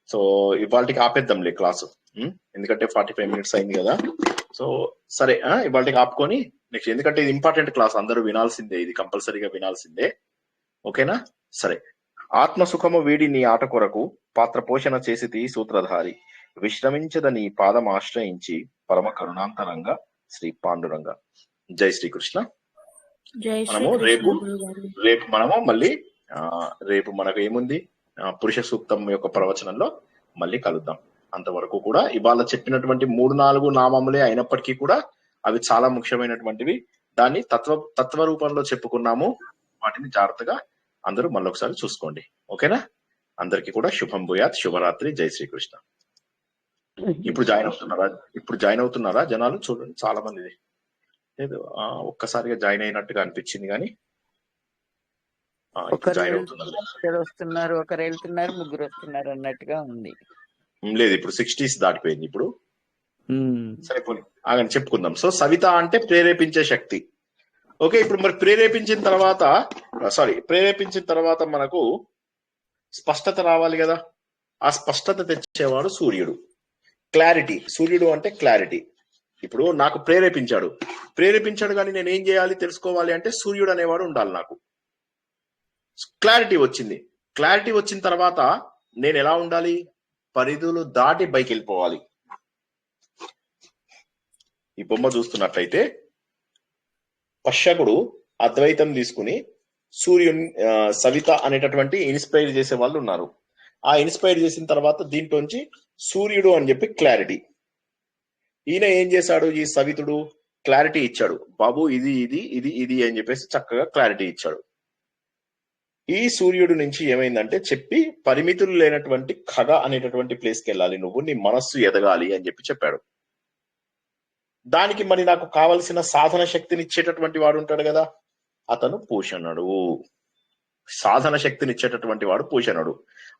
సో ఇవాళకి ఆపేద్దాంలే క్లాసు, ఎందుకంటే 45 minutes అయింది కదా. సో సరే, ఇవాళకి ఆపుకొని నెక్స్ట్, ఎందుకంటే ఇది ఇంపార్టెంట్ క్లాస్, అందరూ వినాల్సిందే, ఇది కంపల్సరీగా వినాల్సిందే. ఓకేనా? సరే. ఆత్మసుఖము వీడి నీ ఆట కొరకు పాత్ర పోషణ చేసి సూత్రధారి, విశ్రమించద నీ పాదం ఆశ్రయించి పరమ కరుణాంతరంగా శ్రీ పాండురంగ. జై శ్రీకృష్ణ. మనము రేపు మనము మళ్ళీ రేపు మనకు ఏముంది, పురుష సూక్తం యొక్క ప్రవచనంలో మళ్ళీ కలుద్దాం. అంతవరకు కూడా ఇవాళ చెప్పినటువంటి 3-4 నామములే అయినప్పటికీ కూడా అవి చాలా ముఖ్యమైనటువంటివి. దాన్ని తత్వ రూపంలో చెప్పుకున్నాము. వాటిని జాగ్రత్తగా అందరూ మళ్ళొకసారి చూసుకోండి. ఓకేనా? అందరికీ కూడా శుభం భూయాత్, శుభరాత్రి, జై శ్రీకృష్ణ. ఇప్పుడు జాయిన్ అవుతున్నారా జనాలు? చూడండి, చాలా మంది లేదు, ఒక్కసారిగా జాయిన్ అయినట్టుగా అనిపించింది కానీ జాయిన్ అవుతున్నారు. వస్తున్నారు, ఒకరు వెళ్తున్నారు, ముగ్గురు వస్తున్నారు అన్నట్టుగా ఉంది. లేదు, ఇప్పుడు 60s దాటిపోయింది. ఇప్పుడు సరిపోయి ఆగని చెప్పుకుందాం. సో సవిత అంటే ప్రేరేపించే శక్తి. ఓకే, ఇప్పుడు మరి ప్రేరేపించిన తర్వాత మనకు స్పష్టత రావాలి కదా. ఆ స్పష్టత తెచ్చేవాడు సూర్యుడు. క్లారిటీ. సూర్యుడు అంటే క్లారిటీ. ఇప్పుడు నాకు ప్రేరేపించాడు కానీ నేను ఏం చేయాలి తెలుసుకోవాలి అంటే సూర్యుడు అనేవాడు ఉండాలి. నాకు క్లారిటీ వచ్చింది. క్లారిటీ వచ్చిన తర్వాత నేను ఎలా ఉండాలి? పరిధులు దాటి పైకి వెళ్ళిపోవాలి. ఈ బొమ్మ చూస్తున్నట్లయితే పశ్యకుడు అద్వైతం తీసుకుని సవిత అనేటటువంటి ఇన్స్పైర్ చేసే వాళ్ళు ఉన్నారు. ఆ ఇన్స్పైర్ చేసిన తర్వాత దీంట్లోంచి సూర్యుడు అని చెప్పి క్లారిటీ. ఈయన ఏం చేశాడు? ఈ సవితుడు క్లారిటీ ఇచ్చాడు. బాబు ఇది ఇది ఇది ఇది అని చెప్పేసి చక్కగా క్లారిటీ ఇచ్చాడు. ఈ సూర్యుడు నుంచి ఏమైందంటే చెప్పి పరిమితులు లేనటువంటి ఖగ అనేటటువంటి ప్లేస్కి వెళ్ళాలి నువ్వు, నీ మనస్సు ఎదగాలి అని చెప్పి చెప్పాడు. దానికి మరి నాకు కావలసిన సాధన శక్తిని ఇచ్చేటటువంటి వాడు ఉంటాడు కదా, అతను పూషణుడు. సాధన శక్తిని ఇచ్చేటటువంటి వాడు పూషణుడు.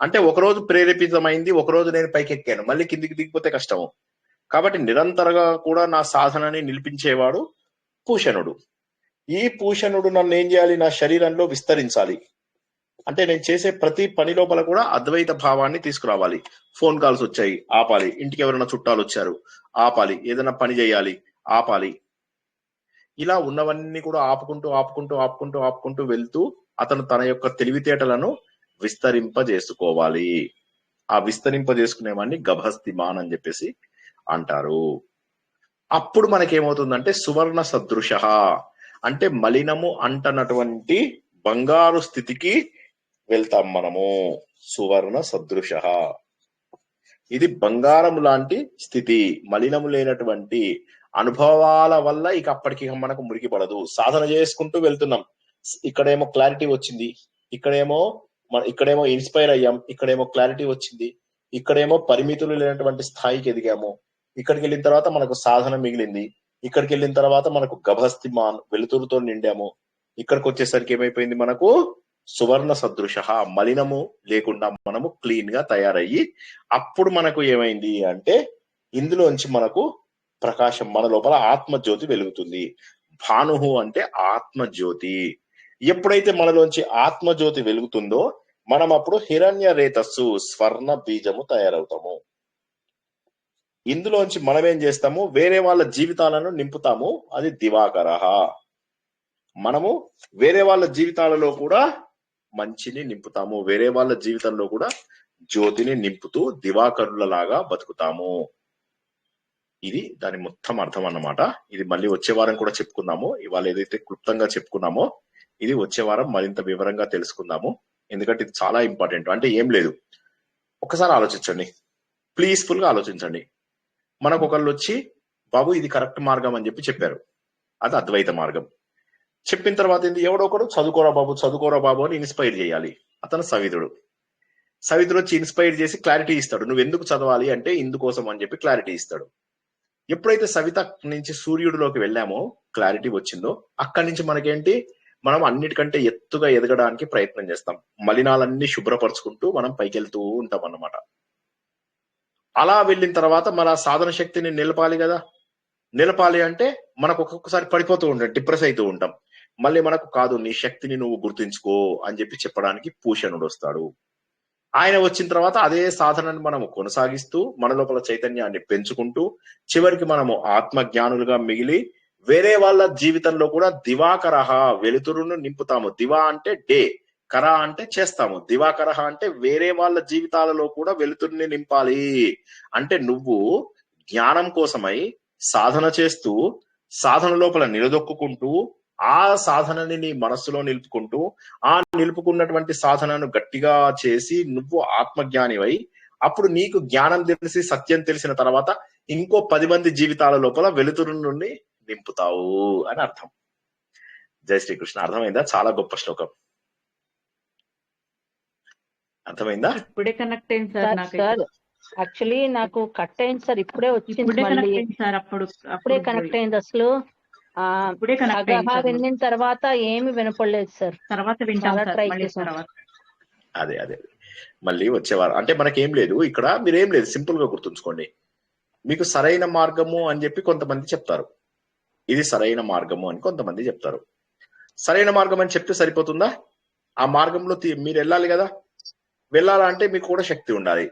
అంటే ఒకరోజు ప్రేరేపితమైంది, ఒకరోజు నేను పైకి ఎక్కాను, మళ్ళీ కిందికి దిగిపోతే కష్టము. కాబట్టి నిరంతరంగా కూడా నా సాధనని నిలిపించేవాడు పూషణుడు. ఈ పూషణుడు నన్ను ఏం చేయాలి? నా శరీరంలో విస్తరించాలి. అంటే నేను చేసే ప్రతి పని లోపల కూడా అద్వైత భావాన్ని తీసుకురావాలి. ఫోన్ కాల్స్ వచ్చాయి, ఆపాలి. ఇంటికి ఎవరైనా చుట్టాలు వచ్చారు, ఆపాలి. ఏదైనా పని చేయాలి, ఆపాలి. ఇలా ఉన్నవన్నీ కూడా ఆపుకుంటూ వెళ్తూ అతను తన యొక్క తెలివితేటలను విస్తరింపజేసుకోవాలి. ఆ విస్తరింపజేసుకునేవాడిని గభస్తిమాన్ అని చెప్పేసి అంటారు. అప్పుడు మనకేమవుతుందంటే సువర్ణ సదృశ అంటే మలినము అంటనటువంటి బంగారు స్థితికి వెళ్తాం మనము. సువర్ణ సదృశ, ఇది బంగారం లాంటి స్థితి. మలినము లేనటువంటి అనుభవాల వల్ల ఇక అప్పటికి మనకు మురికి పడదు. సాధన చేసుకుంటూ వెళ్తున్నాం. ఇక్కడేమో క్లారిటీ వచ్చింది, ఇక్కడేమో ఇన్స్పైర్ అయ్యాం, ఇక్కడేమో క్లారిటీ వచ్చింది, ఇక్కడేమో పరిమితులు లేనటువంటి స్థాయికి ఎదిగాము. ఇక్కడికి వెళ్ళిన తర్వాత మనకు సాధన మిగిలింది. ఇక్కడికి వెళ్ళిన తర్వాత మనకు గభస్తిమాన్ వెలుతురుతో నిండాము. ఇక్కడికి వచ్చేసరికి ఏమైపోయింది? మనకు సువర్ణ సదృశ, మలినము లేకుండా మనము క్లీన్ గా తయారయ్యి అప్పుడు మనకు ఏమైంది అంటే ఇందులోంచి మనకు ప్రకాశం, మన లోపల ఆత్మజ్యోతి వెలుగుతుంది. భానుహు అంటే ఆత్మజ్యోతి. ఎప్పుడైతే మనలోంచి ఆత్మజ్యోతి వెలుగుతుందో మనం అప్పుడు హిరణ్య రేతస్సు స్వర్ణ బీజము తయారవుతాము. ఇందులోంచి మనం ఏం చేస్తాము? వేరే వాళ్ళ జీవితాలను నింపుతాము. అది దివాకర. మనము వేరే వాళ్ళ జీవితాలలో కూడా మంచిని నింపుతాము. వేరే వాళ్ళ జీవితంలో కూడా జ్యోతిని నింపుతూ దివాకరులలాగా బతుకుతాము. ఇది దాని మొత్తం అర్థం అన్నమాట. ఇది మళ్ళీ వచ్చే వారం కూడా చెప్పుకుందాము. ఇవాళ ఏదైతే క్లుప్తంగా చెప్పుకున్నామో ఇది వచ్చే వారం మరింత వివరంగా తెలుసుకుందాము. ఎందుకంటే ఇది చాలా ఇంపార్టెంట్. అంటే ఏం లేదు, ఒకసారి ఆలోచించండి, ప్లీజ్ఫుల్ గా ఆలోచించండి. మనకు ఒకళ్ళు వచ్చి బాబు ఇది కరెక్ట్ మార్గం అని చెప్పారు. అది అద్వైత మార్గం. చెప్పిన తర్వాత ఏంది? ఎవడో ఒకడు చదువుకోరా బాబు అని ఇన్స్పైర్ చేయాలి. అతను సవితుడు వచ్చి ఇన్స్పైర్ చేసి క్లారిటీ ఇస్తాడు. నువ్వు ఎందుకు చదవాలి అంటే ఇందుకోసం అని చెప్పి క్లారిటీ ఇస్తాడు. ఎప్పుడైతే సవిత నుంచి సూర్యుడిలోకి వెళ్ళామో, క్లారిటీ వచ్చిందో, అక్కడి నుంచి మనకేంటి? మనం అన్నిటికంటే ఎత్తుగా ఎదగడానికి ప్రయత్నం చేస్తాం. మలినాలన్నీ శుభ్రపరుచుకుంటూ మనం పైకి వెళ్తూ ఉంటాం అన్నమాట. అలా వెళ్ళిన తర్వాత మన సాధన శక్తిని నిలపాలి కదా. నిలపాలి అంటే మనకు ఒక్కొక్కసారి పడిపోతూ ఉంటాం, డిప్రెస్ అవుతూ ఉంటాం. మళ్ళీ మనకు కాదు, నీ శక్తిని నువ్వు గుర్తించుకో అని చెప్పడానికి పూషణుడు వస్తాడు. ఆయన వచ్చిన తర్వాత అదే సాధనని మనము కొనసాగిస్తూ మన లోపల చైతన్యాన్ని పెంచుకుంటూ చివరికి మనము ఆత్మజ్ఞానులుగా మిగిలి వేరే వాళ్ళ జీవితంలో కూడా దివాకర వెలుతురును నింపుతాము. దివా అంటే డే, కర అంటే చేస్తాము. దివాకర అంటే వేరే వాళ్ళ జీవితాలలో కూడా వెలుతురుని నింపాలి. అంటే నువ్వు జ్ఞానం కోసమై సాధన చేస్తూ సాధన లోపల నిలదొక్కుంటూ ఆ సాధనని నీ మనస్సులో నిలుపుకుంటూ ఆ నిలుపుకున్నటువంటి సాధనను గట్టిగా చేసి నువ్వు ఆత్మజ్ఞానివై అప్పుడు నీకు జ్ఞానం తెలిసి సత్యం తెలిసిన తర్వాత ఇంకో 10 మంది జీవితాల లోపల వెలుతురు నుండి నింపుతావు అని అర్థం. జై శ్రీకృష్ణ. అర్థమైందా? చాలా గొప్ప శ్లోకం. అర్థమైందా? ఇప్పుడే కనెక్ట్ అయింది సార్ నాకైతే. సార్ యాక్చువల్లీ నాకు కట్ అయింది సార్, ఇప్పుడే వచ్చింది ఇప్పుడే మళ్ళీ, కనెక్ట్ అయింది సార్. ఇప్పుడే కనెక్ట్ అయింది. అసలు ఇప్పుడే కనెక్ట్ అయింది అగహ సార్. విన్న తర్వాత ఏమి వినపడలేదు సార్. తర్వాత వింటాం చాలా సార్ ట్రై మళ్ళీ చేశాం. తర్వాత. అదే అదే మళ్ళీ వచ్చేవారు అంటే మనకేం లేదు ఇక్కడ, మీరేం లేదు, సింపుల్ గా గుర్తుంచుకోండి. మీకు సరైన మార్గము అని చెప్పి కొంతమంది చెప్తారు, ఇది సరైన మార్గము అని కొంతమంది చెప్తారు. సరైన మార్గం అని చెప్తే సరిపోతుందా? ఆ మార్గంలో మీరు వెళ్ళాలి కదా. వెళ్ళాలంటే మీకు కూడా శక్తి ఉండాలి,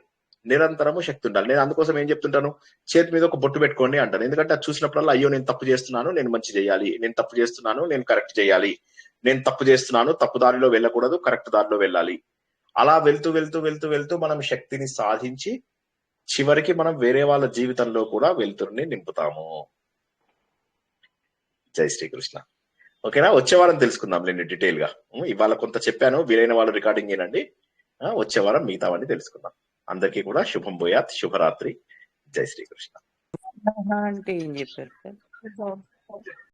నిరంతరము శక్తి ఉండాలి. నేను అందుకోసం ఏం చెప్తుంటాను, చేతి మీద ఒక బొట్టు పెట్టుకోండి అంటాను. ఎందుకంటే అది చూసినప్పుడల్లా అయ్యో నేను తప్పు చేస్తున్నాను, నేను మంచి చేయాలి, నేను తప్పు చేస్తున్నాను, నేను కరెక్ట్ చేయాలి, నేను తప్పు చేస్తున్నాను, తప్పు దారిలో వెళ్ళకూడదు, కరెక్ట్ దారిలో వెళ్ళాలి. అలా వెళ్తూ వెళ్తూ వెళ్తూ వెళ్తూ మనం శక్తిని సాధించి చివరికి మనం వేరే వాళ్ళ జీవితంలో కూడా వెలుతురుని నింపుతాము. జై శ్రీకృష్ణ. ఓకేనా? వచ్చే వారం తెలుసుకుందాం నేను డీటెయిల్ గా. ఇవాళ కొంత చెప్పాను, వీలైన వాళ్ళు రికార్డింగ్ ఏనండి. వచ్చే వారం మిగతావన్నీ తెలుసుకుందాం. అందరికీ కూడా శుభం భూయాత్, శుభరాత్రి. జై శ్రీకృష్ణ. అంటే ఏం చెప్పారు సార్?